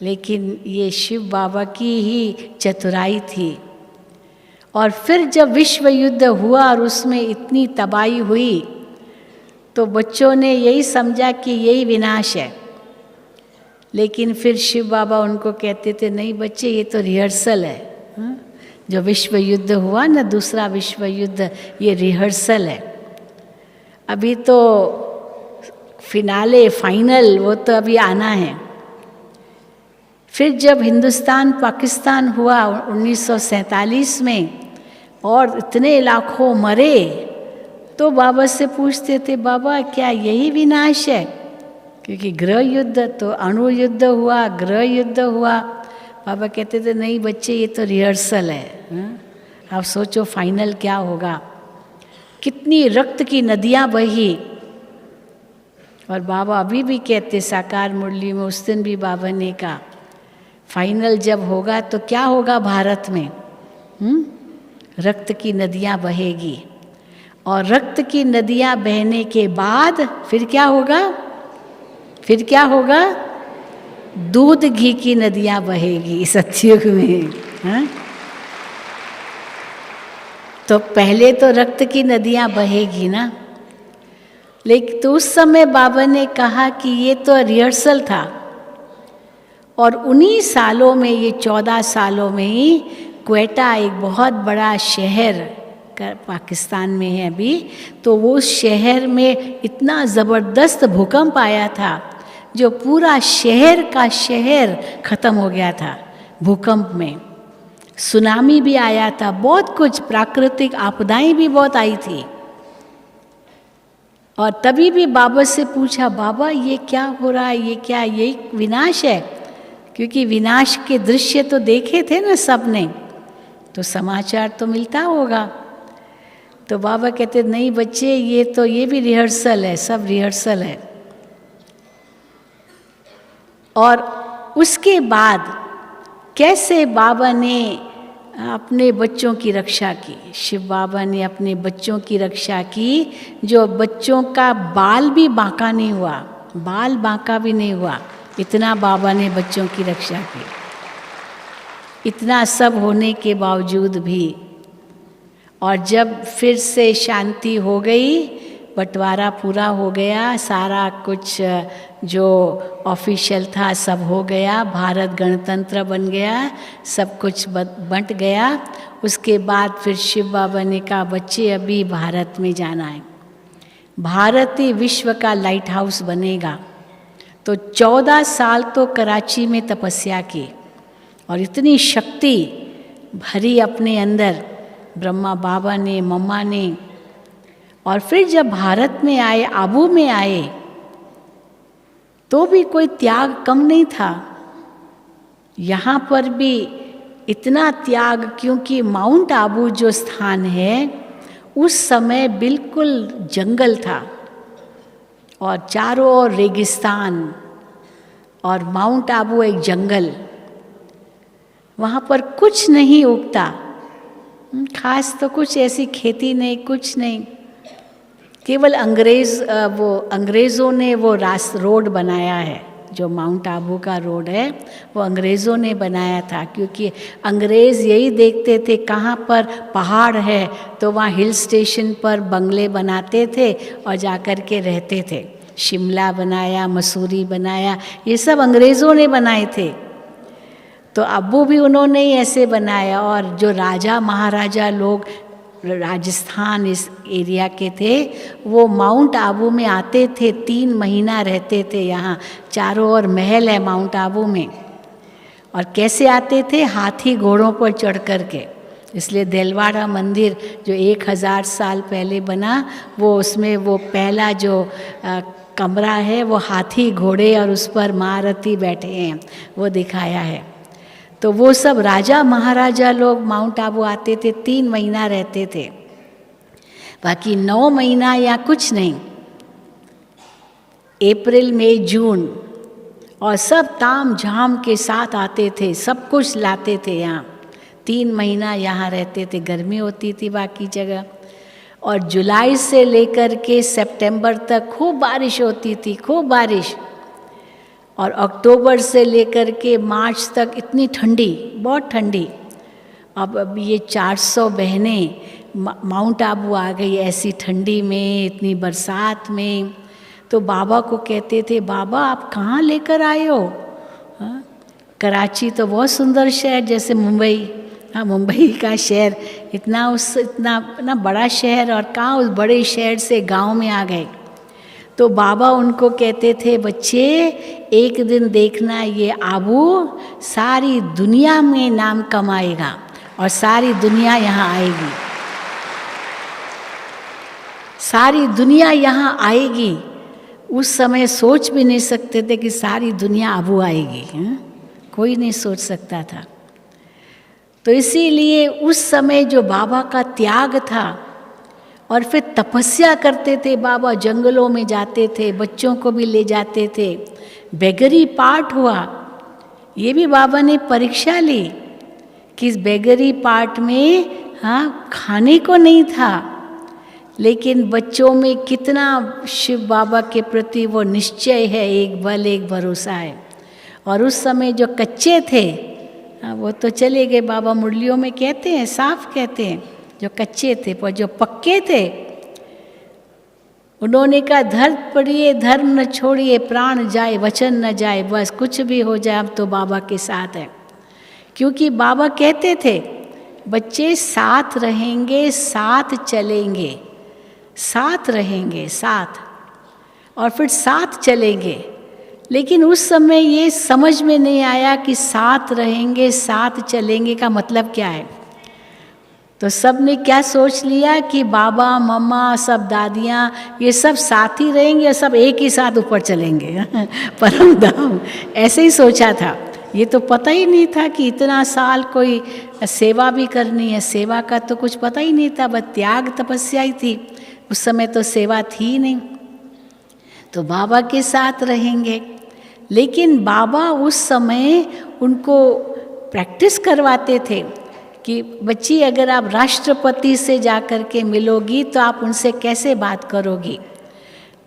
लेकिन ये शिव बाबा की ही चतुराई थी। और फिर जब विश्व युद्ध हुआ और उसमें इतनी तबाही हुई, तो बच्चों ने यही समझा कि यही विनाश है। लेकिन फिर शिव बाबा उनको कहते थे, नहीं बच्चे, ये तो रिहर्सल है। जो विश्व युद्ध हुआ ना, दूसरा विश्व युद्ध, ये रिहर्सल है। अभी तो फिनाले, फाइनल, वो तो अभी आना है। फिर जब हिंदुस्तान पाकिस्तान हुआ 1947 में, और इतने लाखों मरे, तो बाबा से पूछते थे, बाबा क्या यही विनाश है? क्योंकि गृह युद्ध तो अणु युद्ध हुआ, गृह युद्ध हुआ। बाबा कहते थे, नहीं बच्चे, ये तो रिहर्सल है। आप सोचो फाइनल क्या होगा। कितनी रक्त की नदियाँ बही, और बाबा अभी भी कहते साकार मुरली में, उस दिन भी बाबा ने कहा फाइनल जब होगा तो क्या होगा भारत में? रक्त की नदियाँ बहेगी, और रक्त की नदियाँ बहने के बाद फिर क्या होगा? फिर क्या होगा? दूध घी की नदियाँ बहेगी सतयुग में। हाँ? तो पहले तो रक्त की नदियाँ बहेगी ना, लेकिन तो उस समय बाबा ने कहा कि ये तो रिहर्सल था, और उन्हीं सालों में, ये 14 सालों में ही क्वेटा एक बहुत बड़ा शहर पाकिस्तान में है अभी, तो वो शहर में इतना ज़बरदस्त भूकंप आया था जो पूरा शहर का शहर ख़त्म हो गया था भूकंप में। सुनामी भी आया था, बहुत कुछ प्राकृतिक आपदाएं भी बहुत आई थी। और तभी भी बाबा से पूछा, बाबा ये क्या हो रहा है, ये क्या, ये विनाश है? क्योंकि विनाश के दृश्य तो देखे थे ना सबने, तो समाचार तो मिलता होगा। तो बाबा कहते नहीं बच्चे, ये भी रिहर्सल है, सब रिहर्सल है। और उसके बाद कैसे बाबा ने अपने बच्चों की रक्षा की, शिव बाबा ने अपने बच्चों की रक्षा की, जो बच्चों का बाल भी बांका नहीं हुआ, बाल बांका भी नहीं हुआ, इतना बाबा ने बच्चों की रक्षा की। इतना सब होने के बावजूद भी, और जब फिर से शांति हो गई, बंटवारा पूरा हो गया, सारा कुछ जो ऑफिशियल था सब हो गया, भारत गणतंत्र बन गया, सब कुछ बंट गया, उसके बाद फिर शिव बाबा ने कहा बच्चे अभी भारत में जाना है, भारत ही विश्व का लाइट हाउस बनेगा। तो 14 साल तो कराची में तपस्या की, और इतनी शक्ति भरी अपने अंदर ब्रह्मा बाबा ने, मम्मा ने। और फिर जब भारत में आए, आबू में आए, तो भी कोई त्याग कम नहीं था। यहाँ पर भी इतना त्याग, क्योंकि माउंट आबू जो स्थान है उस समय बिल्कुल जंगल था, और चारों ओर रेगिस्तान, और माउंट आबू एक जंगल, वहाँ पर कुछ नहीं उगता, खास तो कुछ ऐसी खेती नहीं, कुछ नहीं। केवल अंग्रेज़ों ने वो रोड बनाया है, जो माउंट आबू का रोड है वो अंग्रेज़ों ने बनाया था, क्योंकि अंग्रेज़ यही देखते थे कहाँ पर पहाड़ है तो वहाँ हिल स्टेशन पर बंगले बनाते थे और जाकर के रहते थे। शिमला बनाया, मसूरी बनाया, ये सब अंग्रेज़ों ने बनाए थे। तो अबू भी उन्होंने ही ऐसे बनाया। और जो राजा महाराजा लोग राजस्थान इस एरिया के थे, वो माउंट आबू में आते थे, 3 महीना रहते थे। यहाँ चारों ओर महल है माउंट आबू में। और कैसे आते थे? हाथी घोड़ों पर चढ़ कर के। इसलिए देलवाड़ा मंदिर जो 1000 साल पहले बना, वो उसमें वो पहला जो कमरा है वो हाथी घोड़े और उस पर महारथी बैठे हैं, वो दिखाया है। तो वो सब राजा महाराजा लोग माउंट आबू आते थे, 3 महीना रहते थे, बाकी 9 महीना या कुछ नहीं, अप्रैल मई जून, और सब ताम झाम के साथ आते थे, सब कुछ लाते थे यहाँ। 3 महीना यहाँ रहते थे, गर्मी होती थी बाकी जगह। और जुलाई से लेकर के सितंबर तक खूब बारिश होती थी, खूब बारिश। और अक्टूबर से लेकर के मार्च तक इतनी ठंडी, बहुत ठंडी। अब ये 400 बहनें माउंट आबू आ गई ऐसी ठंडी में, इतनी बरसात में। तो बाबा को कहते थे, बाबा आप कहाँ लेकर आए हो? हाँ? कराची तो बहुत सुंदर शहर, जैसे मुंबई, हाँ मुंबई का शहर इतना बड़ा शहर, और कहाँ उस बड़े शहर से गांव में आ गए। तो बाबा उनको कहते थे, बच्चे एक दिन देखना ये आबू सारी दुनिया में नाम कमाएगा और सारी दुनिया यहाँ आएगी, सारी दुनिया यहाँ आएगी। उस समय सोच भी नहीं सकते थे कि सारी दुनिया आबू आएगी, कोई नहीं सोच सकता था। तो इसीलिए उस समय जो बाबा का त्याग था और फिर तपस्या करते थे बाबा, जंगलों में जाते थे, बच्चों को भी ले जाते थे। बेगरी पार्ट हुआ, ये भी बाबा ने परीक्षा ली कि इस बेगरी पार्ट में खाने को नहीं था, लेकिन बच्चों में कितना शिव बाबा के प्रति वो निश्चय है, एक बल एक भरोसा है। और उस समय जो कच्चे थे वो तो चले गए, बाबा मुरलियों में कहते हैं, साफ कहते हैं, जो कच्चे थे। पर जो पक्के थे उन्होंने कहा धर्म पड़िए, धर्म न छोड़िए, प्राण जाए वचन न जाए, बस कुछ भी हो जाए अब तो बाबा के साथ है। क्योंकि बाबा कहते थे बच्चे साथ रहेंगे, साथ चलेंगे, साथ रहेंगे, साथ, और फिर साथ चलेंगे। लेकिन उस समय ये समझ में नहीं आया कि साथ रहेंगे, साथ चलेंगे का मतलब क्या है। तो सब ने क्या सोच लिया कि बाबा मम्मा सब दादियाँ ये सब साथ ही रहेंगे और सब एक ही साथ ऊपर चलेंगे परम धाम, ऐसे ही सोचा था। ये तो पता ही नहीं था कि इतना साल कोई सेवा भी करनी है, सेवा का तो कुछ पता ही नहीं था, बस त्याग तपस्या ही थी। उस समय तो सेवा थी नहीं। तो बाबा के साथ रहेंगे, लेकिन बाबा उस समय उनको प्रैक्टिस करवाते थे कि बच्ची अगर आप राष्ट्रपति से जाकर के मिलोगी तो आप उनसे कैसे बात करोगी,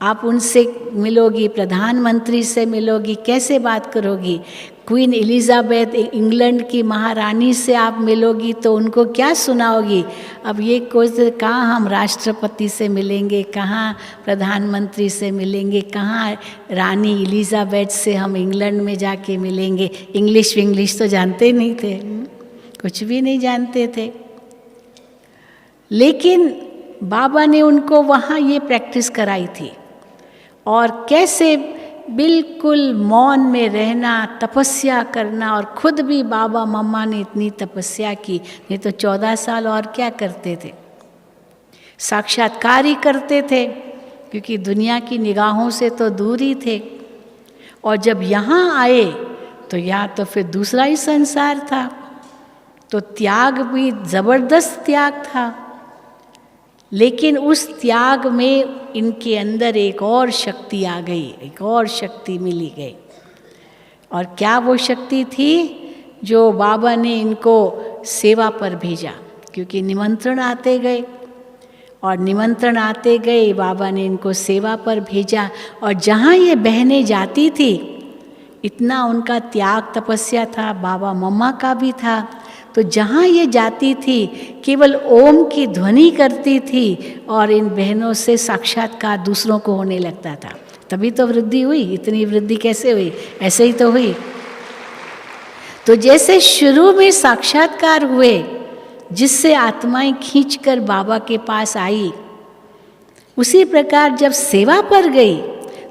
आप उनसे मिलोगी, प्रधानमंत्री से मिलोगी, कैसे बात करोगी, क्वीन एलिजाबेथ इंग्लैंड की महारानी से आप मिलोगी तो उनको क्या सुनाओगी। अब ये कोई कहाँ हम राष्ट्रपति से मिलेंगे, कहाँ प्रधानमंत्री से मिलेंगे, कहाँ रानी एलिजाबेथ से हम इंग्लैंड में जाके मिलेंगे। इंग्लिश तो जानते नहीं थे, कुछ भी नहीं जानते थे। लेकिन बाबा ने उनको वहाँ ये प्रैक्टिस कराई थी, और कैसे बिल्कुल मौन में रहना, तपस्या करना। और खुद भी बाबा मम्मा ने इतनी तपस्या की, नहीं तो 14 साल और क्या करते थे, साक्षात्कार ही करते थे, क्योंकि दुनिया की निगाहों से तो दूर ही थे। और जब यहाँ आए तो यहाँ तो फिर दूसरा ही संसार था, तो त्याग भी जबरदस्त त्याग था। लेकिन उस त्याग में इनके अंदर एक और शक्ति आ गई, एक और शक्ति मिली गई। और क्या वो शक्ति थी जो बाबा ने इनको सेवा पर भेजा, क्योंकि निमंत्रण आते गए, और निमंत्रण आते गए बाबा ने इनको सेवा पर भेजा। और जहाँ ये बहनें जाती थी, इतना उनका त्याग तपस्या था, बाबा मम्मा का भी था, तो जहाँ ये जाती थी केवल ओम की ध्वनि करती थी, और इन बहनों से साक्षात्कार दूसरों को होने लगता था। तभी तो वृद्धि हुई, इतनी वृद्धि कैसे हुई, ऐसे ही तो हुई। तो जैसे शुरू में साक्षात्कार हुए, जिससे आत्माएं खींचकर बाबा के पास आई, उसी प्रकार जब सेवा पर गई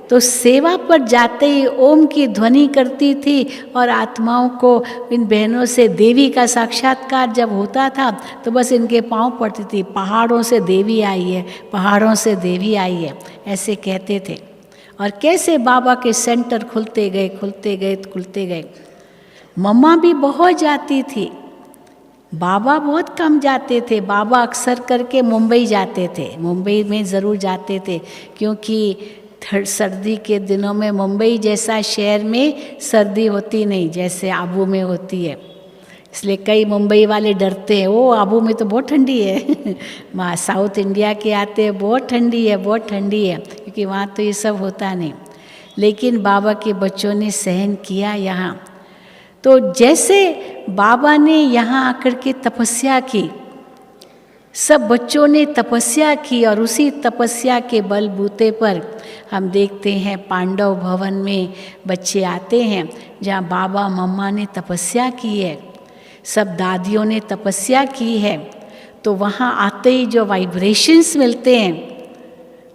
तो सेवा पर जाते ही ओम की ध्वनि करती थी, और आत्माओं को, इन बहनों से देवी का साक्षात्कार जब होता था तो बस इनके पांव पड़ती थी, पहाड़ों से देवी आई है, पहाड़ों से देवी आई है, ऐसे कहते थे। और कैसे बाबा के सेंटर खुलते गए, खुलते गए, खुलते गए। मम्मा भी बहुत जाती थी, बाबा बहुत कम जाते थे। बाबा अक्सर करके मुंबई जाते थे, मुंबई में ज़रूर जाते थे, क्योंकि सर्दी के दिनों में मुंबई जैसा शहर में सर्दी होती नहीं जैसे आबू में होती है। इसलिए कई मुंबई वाले डरते हैं, वो आबू में तो बहुत ठंडी है वहाँ साउथ इंडिया के आते हैं, बहुत ठंडी है, बहुत ठंडी है, क्योंकि वहाँ तो ये सब होता नहीं। लेकिन बाबा के बच्चों ने सहन किया यहाँ। तो जैसे बाबा ने यहाँ आकर के तपस्या की, सब बच्चों ने तपस्या की, और उसी तपस्या के बलबूते पर हम देखते हैं पांडव भवन में बच्चे आते हैं, जहाँ बाबा मम्मा ने तपस्या की है, सब दादियों ने तपस्या की है। तो वहाँ आते ही जो वाइब्रेशंस मिलते हैं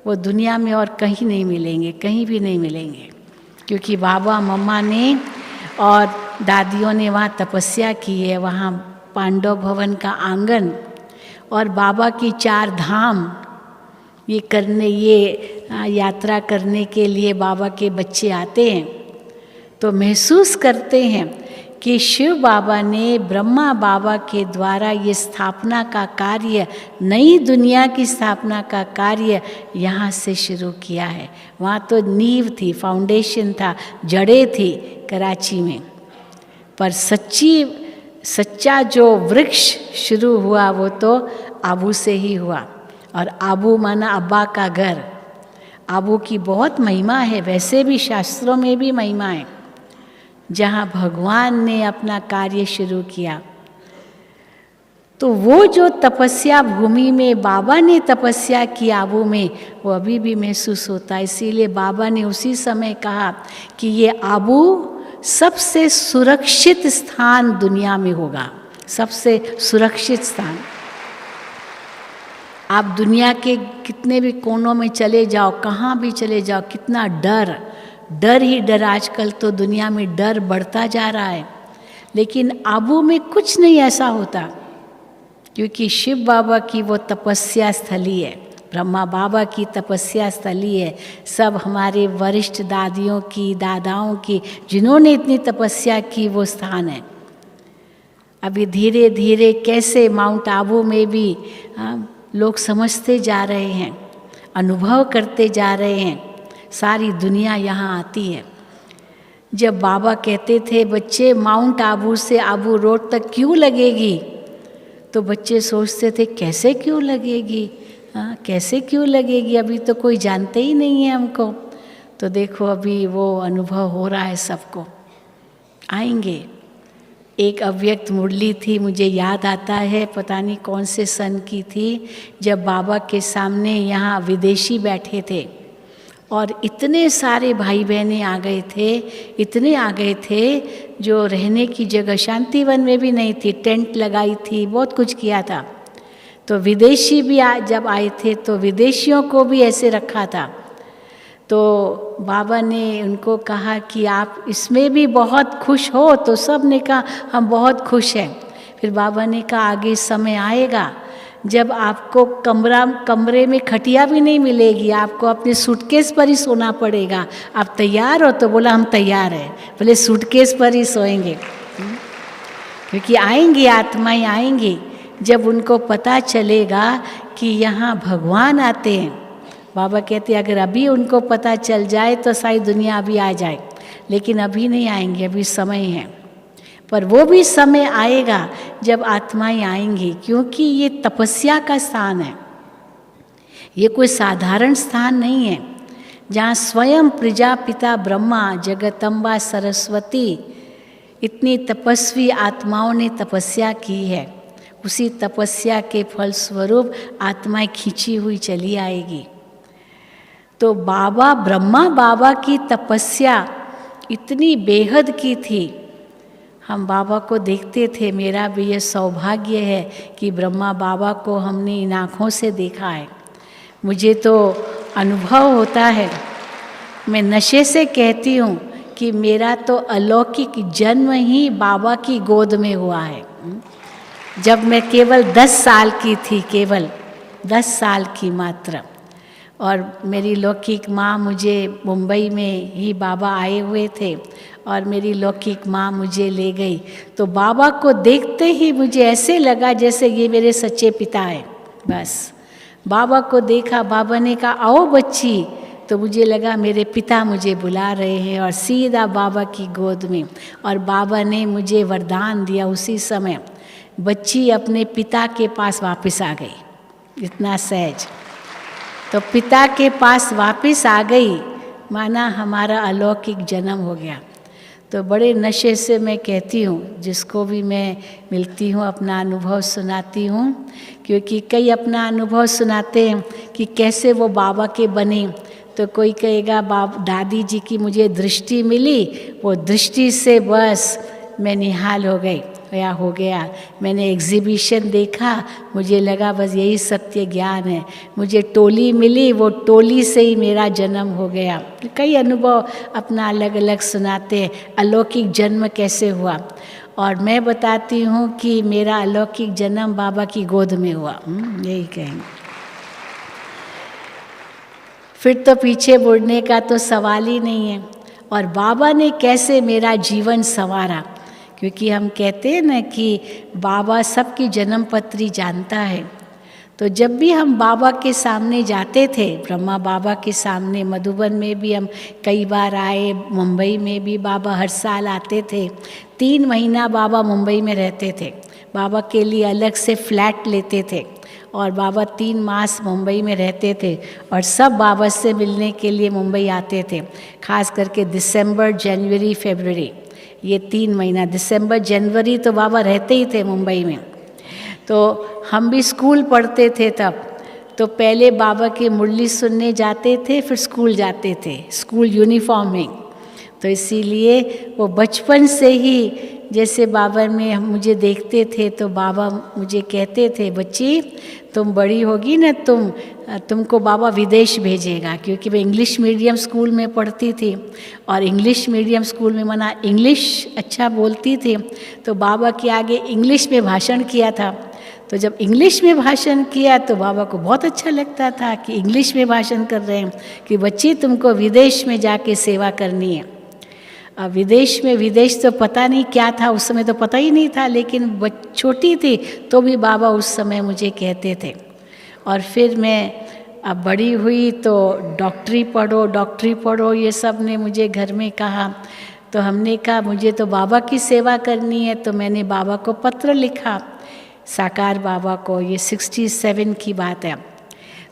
वो दुनिया में और कहीं नहीं मिलेंगे, कहीं भी नहीं मिलेंगे, क्योंकि बाबा मम्मा ने और दादियों ने वहाँ तपस्या की है। वहाँ पांडव भवन का आंगन और बाबा की 4 धाम ये करने, ये यात्रा करने के लिए बाबा के बच्चे आते हैं, तो महसूस करते हैं कि शिव बाबा ने ब्रह्मा बाबा के द्वारा ये स्थापना का कार्य, नई दुनिया की स्थापना का कार्य यहाँ से शुरू किया है। वहाँ तो नींव थी, फाउंडेशन था, जड़ें थी कराची में, पर सच्चा जो वृक्ष शुरू हुआ वो तो आबू से ही हुआ। और आबू माना अब्बा का घर। आबू की बहुत महिमा है, वैसे भी शास्त्रों में भी महिमा है। जहाँ भगवान ने अपना कार्य शुरू किया, तो वो जो तपस्या भूमि में बाबा ने तपस्या की आबू में, वो अभी भी महसूस होता है। इसीलिए बाबा ने उसी समय कहा कि ये आबू सबसे सुरक्षित स्थान दुनिया में होगा, सबसे सुरक्षित स्थान। आप दुनिया के कितने भी कोनों में चले जाओ, कहाँ भी चले जाओ, कितना डर ही डर, आजकल तो दुनिया में डर बढ़ता जा रहा है। लेकिन आबू में कुछ नहीं ऐसा होता, क्योंकि शिव बाबा की वो तपस्या स्थली है, ब्रह्मा बाबा की तपस्या स्थली है। सब हमारे वरिष्ठ दादियों की, दादाओं की, जिन्होंने इतनी तपस्या की, वो स्थान है। अभी धीरे धीरे कैसे माउंट आबू में भी लोग समझते जा रहे हैं, अनुभव करते जा रहे हैं, सारी दुनिया यहाँ आती है। जब बाबा कहते थे बच्चे माउंट आबू से आबू रोड तक क्यों लगेगी, तो बच्चे सोचते थे कैसे क्यों लगेगी, कैसे क्यों लगेगी, अभी तो कोई जानते ही नहीं है हमको। तो देखो अभी वो अनुभव हो रहा है सबको, आएंगे। एक अव्यक्त मुरली थी, मुझे याद आता है, पता नहीं कौन से सन की थी, जब बाबा के सामने यहाँ विदेशी बैठे थे और इतने सारे भाई बहनें आ गए थे, इतने आ गए थे, जो रहने की जगह शांतिवन में भी नहीं थी, टेंट लगाई थी, बहुत कुछ किया था। तो विदेशी भी जब आए थे तो विदेशियों को भी ऐसे रखा था। तो बाबा ने उनको कहा कि आप इसमें भी बहुत खुश हो, तो सब ने कहा हम बहुत खुश हैं। फिर बाबा ने कहा आगे समय आएगा जब आपको कमरे में खटिया भी नहीं मिलेगी, आपको अपने सूटकेस पर ही सोना पड़ेगा, आप तैयार हो? तो बोला हम तैयार हैं। बोले सूटकेस पर ही सोएंगे, क्योंकि आएंगी आत्माएं आएंगी जब उनको पता चलेगा कि यहाँ भगवान आते हैं। बाबा कहते हैं अगर अभी उनको पता चल जाए तो सारी दुनिया अभी आ जाए, लेकिन अभी नहीं आएंगे, अभी समय है। पर वो भी समय आएगा जब आत्माएं आएंगी, क्योंकि ये तपस्या का स्थान है, ये कोई साधारण स्थान नहीं है। जहाँ स्वयं प्रजापिता ब्रह्मा, जगदम्बा सरस्वती, इतनी तपस्वी आत्माओं ने तपस्या की है, उसी तपस्या के फलस्वरूप आत्माएं खींची हुई चली आएगी। तो बाबा, ब्रह्मा बाबा की तपस्या इतनी बेहद की थी। हम बाबा को देखते थे, मेरा भी ये सौभाग्य है कि ब्रह्मा बाबा को हमने इन आँखों से देखा है। मुझे तो अनुभव होता है, मैं नशे से कहती हूँ कि मेरा तो अलौकिक जन्म ही बाबा की गोद में हुआ है। जब मैं केवल 10 साल की थी, केवल 10 साल की मात्र, और मेरी लौकिक माँ, मुझे मुंबई में ही बाबा आए हुए थे और मेरी लौकिक माँ मुझे ले गई। तो बाबा को देखते ही मुझे ऐसे लगा जैसे ये मेरे सच्चे पिता हैं। बस बाबा को देखा, बाबा ने कहा आओ बच्ची, तो मुझे लगा मेरे पिता मुझे बुला रहे हैं, और सीधा बाबा की गोद में। और बाबा ने मुझे वरदान दिया उसी समय, बच्ची अपने पिता के पास वापस आ गई, इतना सहज। तो पिता के पास वापस आ गई, माना हमारा अलौकिक जन्म हो गया। तो बड़े नशे से मैं कहती हूँ, जिसको भी मैं मिलती हूँ अपना अनुभव सुनाती हूँ, क्योंकि कई अपना अनुभव सुनाते हैं कि कैसे वो बाबा के बने। तो कोई कहेगा दादी जी की मुझे दृष्टि मिली, वो दृष्टि से बस मैं निहाल हो गई या हो गया। मैंने एग्जीबिशन देखा, मुझे लगा बस यही सत्य ज्ञान है। मुझे टोली मिली, वो टोली से ही मेरा जन्म हो गया। कई अनुभव अपना अलग अलग सुनाते हैं, अलौकिक जन्म कैसे हुआ। और मैं बताती हूँ कि मेरा अलौकिक जन्म बाबा की गोद में हुआ, यही कहेंगे। फिर तो पीछे मुड़ने का तो सवाल ही नहीं है। और बाबा ने कैसे मेरा जीवन संवारा, क्योंकि हम कहते हैं ना कि बाबा सबकी जन्म पत्री जानता है। तो जब भी हम बाबा के सामने जाते थे, ब्रह्मा बाबा के सामने, मधुबन में भी हम कई बार आए, मुंबई में भी बाबा हर साल आते थे। 3 महीना बाबा मुंबई में रहते थे, बाबा के लिए अलग से फ्लैट लेते थे और बाबा 3 मास मुंबई में रहते थे और सब बाबा से मिलने के लिए मुंबई आते थे। खास करके दिसंबर, जनवरी, फरवरी, ये 3 महीना, दिसंबर जनवरी तो बाबा रहते ही थे मुंबई में। तो हम भी स्कूल पढ़ते थे तब, तो पहले बाबा की मुरली सुनने जाते थे, फिर स्कूल जाते थे, स्कूल यूनिफॉर्म में। तो इसीलिए वो बचपन से ही जैसे बाबा में मुझे देखते थे तो बाबा मुझे कहते थे, बच्ची तुम बड़ी होगी ना, तुमको बाबा विदेश भेजेगा। क्योंकि मैं इंग्लिश मीडियम स्कूल में पढ़ती थी और इंग्लिश मीडियम स्कूल में मना इंग्लिश अच्छा बोलती थी, तो बाबा के आगे इंग्लिश में भाषण किया था। तो जब इंग्लिश में भाषण किया तो बाबा को बहुत अच्छा लगता था कि इंग्लिश में भाषण कर रहे हैं, कि बच्ची तुमको विदेश में जाके सेवा करनी है। अब विदेश तो पता नहीं क्या था, उस समय तो पता ही नहीं था, लेकिन छोटी थी तो भी बाबा उस समय मुझे कहते थे। और फिर मैं अब बड़ी हुई तो डॉक्टरी पढ़ो, ये सब ने मुझे घर में कहा। तो हमने कहा मुझे तो बाबा की सेवा करनी है, तो मैंने बाबा को पत्र लिखा, साकार बाबा को, ये 67 की बात है।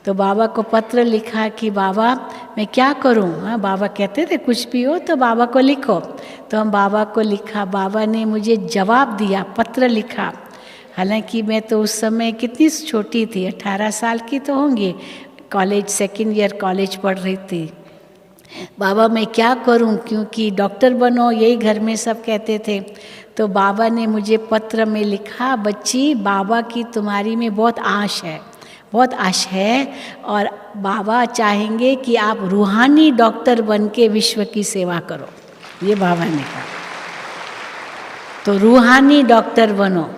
तो बाबा को पत्र लिखा कि बाबा मैं क्या करूं। हाँ, बाबा कहते थे कुछ भी हो तो बाबा को लिखो। तो हम बाबा को लिखा, बाबा ने मुझे जवाब दिया, पत्र लिखा। हालांकि मैं तो उस समय कितनी छोटी थी, 18 साल की तो होंगी, कॉलेज 2nd ईयर कॉलेज पढ़ रही थी। बाबा मैं क्या करूं, क्योंकि डॉक्टर बनो यही घर में सब कहते थे। तो बाबा ने मुझे पत्र में लिखा, बच्ची बाबा की तुम्हारी में बहुत आश है और बाबा चाहेंगे कि आप रूहानी डॉक्टर बन के विश्व की सेवा करो। ये बाबा ने कहा, तो रूहानी डॉक्टर बनो।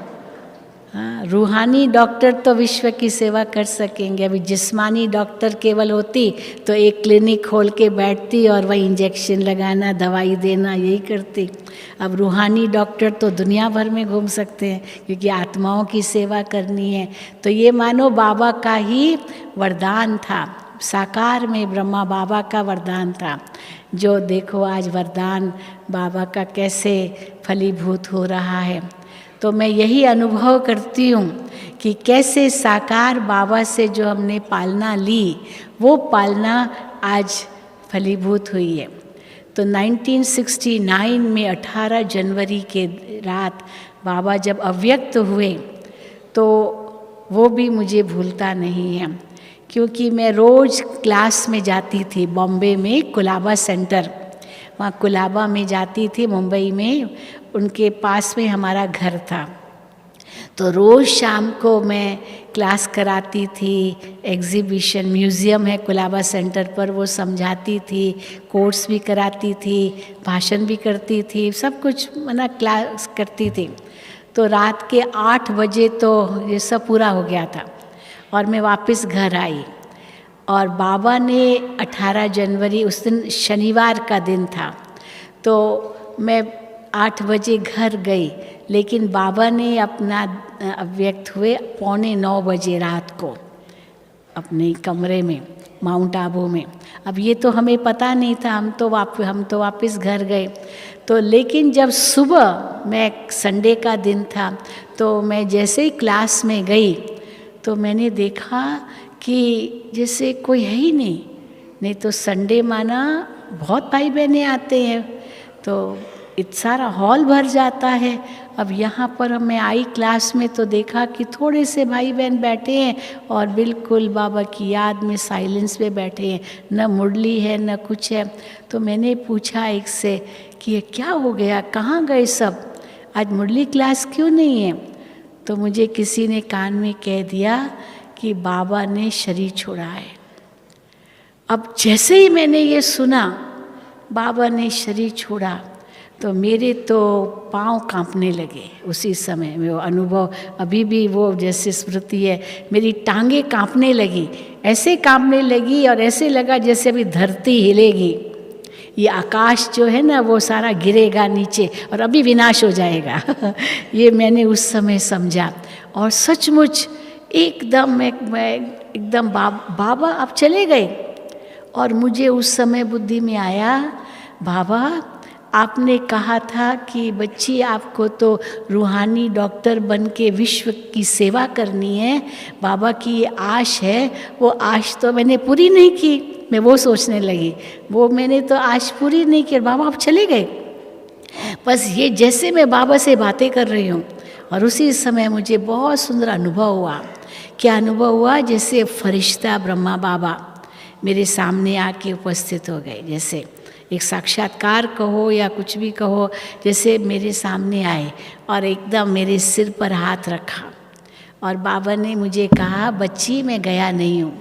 हाँ, रूहानी डॉक्टर तो विश्व की सेवा कर सकेंगे। अभी जिस्मानी डॉक्टर केवल होती तो एक क्लिनिक खोल के बैठती और वही इंजेक्शन लगाना, दवाई देना, यही करती। अब रूहानी डॉक्टर तो दुनिया भर में घूम सकते हैं, क्योंकि आत्माओं की सेवा करनी है। तो ये मानो बाबा का ही वरदान था, साकार में ब्रह्मा बाबा का वरदान था, जो देखो आज वरदान बाबा का कैसे फलीभूत हो रहा है। तो मैं यही अनुभव करती हूँ कि कैसे साकार बाबा से जो हमने पालना ली, वो पालना आज फलीभूत हुई है। तो 1969 में 18 जनवरी के रात बाबा जब अव्यक्त हुए, तो वो भी मुझे भूलता नहीं है, क्योंकि मैं रोज़ क्लास में जाती थी बॉम्बे में, कुलाबा सेंटर, वहाँ कुलाबा में जाती थी मुंबई में, उनके पास में हमारा घर था। तो रोज़ शाम को मैं क्लास कराती थी, एग्जीबिशन म्यूज़ियम है कुलाबा सेंटर पर, वो समझाती थी, कोर्स भी कराती थी, भाषण भी करती थी, सब कुछ क्लास करती थी। तो रात के 8 बजे तो ये सब पूरा हो गया था और मैं वापस घर आई। और बाबा ने 18 जनवरी, उस दिन शनिवार का दिन था, तो मैं 8 बजे घर गई, लेकिन बाबा ने अपना अव्यक्त हुए 8:45 बजे रात को अपने कमरे में माउंट आबू में। अब ये तो हमें पता नहीं था, हम तो वापस घर गए। तो लेकिन जब सुबह, मैं संडे का दिन था, तो मैं जैसे ही क्लास में गई तो मैंने देखा कि जैसे कोई है ही नहीं तो संडे माना बहुत भाई बहनें आते हैं, तो सारा हॉल भर जाता है। अब यहाँ पर मैं आई क्लास में तो देखा कि थोड़े से भाई बहन बैठे हैं और बिल्कुल बाबा की याद में साइलेंस में बैठे हैं, न मुरली है न कुछ है। तो मैंने पूछा एक से कि ये क्या हो गया, कहाँ गए सब, आज मुरली क्लास क्यों नहीं है। तो मुझे किसी ने कान में कह दिया कि बाबा ने शरीर छोड़ा है। अब जैसे ही मैंने ये सुना बाबा ने शरीर छोड़ा, तो मेरे तो पाँव कांपने लगे। उसी समय में वो अनुभव अभी भी वो जैसे स्मृति है, मेरी टांगें कांपने लगी, ऐसे कांपने लगी और ऐसे लगा जैसे अभी धरती हिलेगी, ये आकाश जो है ना वो सारा गिरेगा नीचे और अभी विनाश हो जाएगा। ये मैंने उस समय समझा और सचमुच एकदम मैं एकदम बाबा आप चले गए। और मुझे उस समय बुद्धि में आया, बाबा आपने कहा था कि बच्ची आपको तो रूहानी डॉक्टर बन के विश्व की सेवा करनी है, बाबा की ये आश है, वो आश तो मैंने पूरी नहीं की। मैं वो सोचने लगी, वो मैंने तो आश पूरी नहीं की, बाबा आप चले गए। बस ये जैसे मैं बाबा से बातें कर रही हूँ और उसी समय मुझे बहुत सुंदर अनुभव हुआ। क्या अनुभव हुआ? जैसे फरिश्ता ब्रह्मा बाबा मेरे सामने आके उपस्थित हो गए, जैसे एक साक्षात्कार कहो या कुछ भी कहो, जैसे मेरे सामने आए और एकदम मेरे सिर पर हाथ रखा और बाबा ने मुझे कहा, बच्ची मैं गया नहीं हूँ,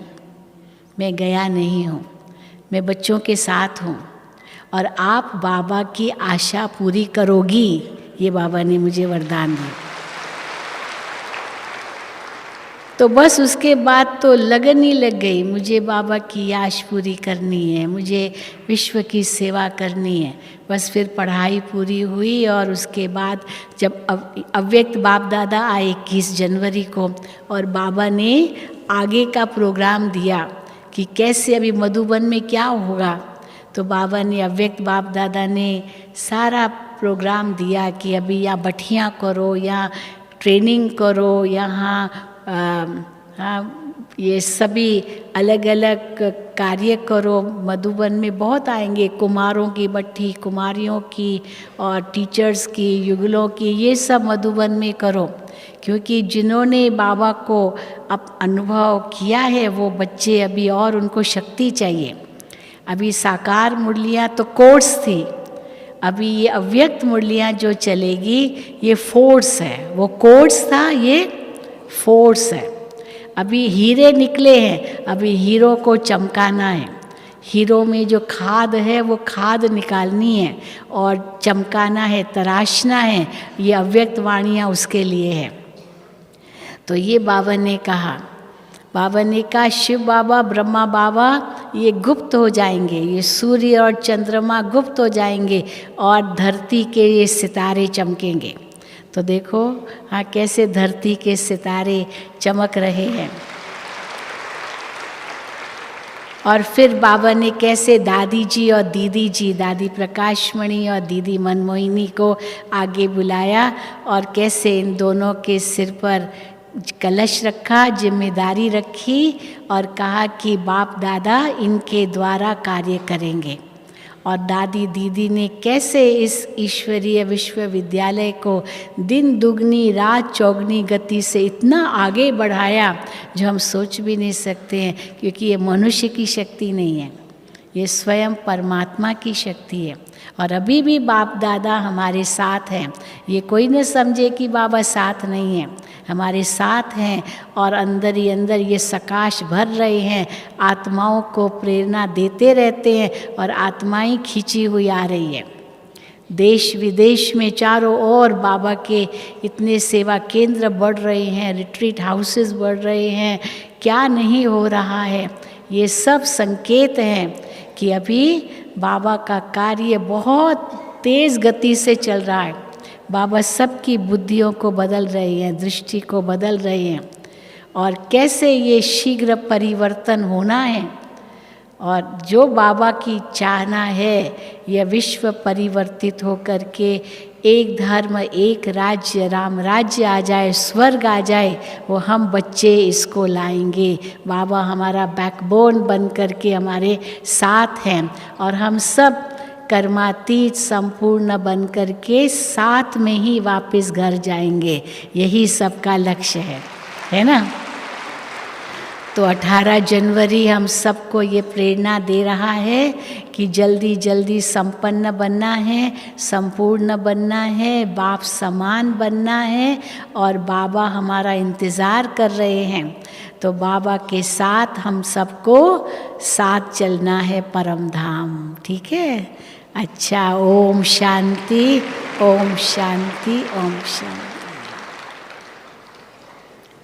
मैं गया नहीं हूँ, मैं बच्चों के साथ हूँ और आप बाबा की आशा पूरी करोगी, ये बाबा ने मुझे वरदान दिया। तो बस उसके बाद तो लगन ही लग गई, मुझे बाबा की आश पूरी करनी है, मुझे विश्व की सेवा करनी है। बस फिर पढ़ाई पूरी हुई और उसके बाद जब अव्यक्त बाप दादा आए 21 जनवरी को और बाबा ने आगे का प्रोग्राम दिया कि कैसे अभी मधुबन में क्या होगा, तो बाबा ने अव्यक्त बाप दादा ने सारा प्रोग्राम दिया कि अभी यहाँ बठियाँ करो, यहाँ ट्रेनिंग करो, यहाँ ये सभी अलग अलग कार्य करो। मधुबन में बहुत आएंगे, कुमारों की बट्ठी, कुमारियों की और टीचर्स की, युगलों की, ये सब मधुबन में करो, क्योंकि जिन्होंने बाबा को अब अनुभव किया है वो बच्चे अभी और उनको शक्ति चाहिए। अभी साकार मुरलियाँ तो कोर्स थी, अभी ये अव्यक्त मुरलियाँ जो चलेगी ये फोर्स है, वो कोर्स था, ये फोर्स है। अभी हीरे निकले हैं, अभी हीरो को चमकाना है, हीरो में जो खाद है वो खाद निकालनी है और चमकाना है, तराशना है, ये अव्यक्त वाणियाँ उसके लिए है। तो ये बाबा ने कहा शिव बाबा ब्रह्मा बाबा ये गुप्त हो जाएंगे, ये सूर्य और चंद्रमा गुप्त हो जाएंगे और धरती के ये सितारे चमकेंगे। तो देखो हाँ कैसे धरती के सितारे चमक रहे हैं। और फिर बाबा ने कैसे दादी जी और दीदी जी, दादी प्रकाशमणि और दीदी मनमोहिनी को आगे बुलाया और कैसे इन दोनों के सिर पर कलश रखा, जिम्मेदारी रखी और कहा कि बाप दादा इनके द्वारा कार्य करेंगे। और दादी दीदी ने कैसे इस ईश्वरीय विश्वविद्यालय को दिन दुगनी रात चौगनी गति से इतना आगे बढ़ाया जो हम सोच भी नहीं सकते हैं, क्योंकि ये मनुष्य की शक्ति नहीं है, ये स्वयं परमात्मा की शक्ति है। और अभी भी बाप दादा हमारे साथ हैं, ये कोई न समझे कि बाबा साथ नहीं है, हमारे साथ हैं और अंदर ही अंदर ये सकाश भर रहे हैं, आत्माओं को प्रेरणा देते रहते हैं और आत्माएं खींची हुई आ रही है। देश विदेश में चारों ओर बाबा के इतने सेवा केंद्र बढ़ रहे हैं, रिट्रीट हाउसेस बढ़ रहे हैं, क्या नहीं हो रहा है। ये सब संकेत हैं कि अभी बाबा का कार्य बहुत तेज़ गति से चल रहा है। बाबा सबकी बुद्धियों को बदल रहे हैं, दृष्टि को बदल रहे हैं और कैसे ये शीघ्र परिवर्तन होना है। और जो बाबा की चाहना है यह विश्व परिवर्तित होकर के एक धर्म एक राज्य राम राज्य आ जाए, स्वर्ग आ जाए, वो हम बच्चे इसको लाएंगे। बाबा हमारा बैकबोन बन करके हमारे साथ हैं और हम सब कर्मातीत संपूर्ण बन करके साथ में ही वापस घर जाएंगे, यही सबका लक्ष्य है ना। तो 18 जनवरी हम सबको ये प्रेरणा दे रहा है कि जल्दी जल्दी संपन्न बनना है, संपूर्ण बनना है, बाप समान बनना है और बाबा हमारा इंतज़ार कर रहे हैं। तो बाबा के साथ हम सबको साथ चलना है परम धाम, ठीक है। अच्छा, ओम शांति, ओम शांति, ओम शांति।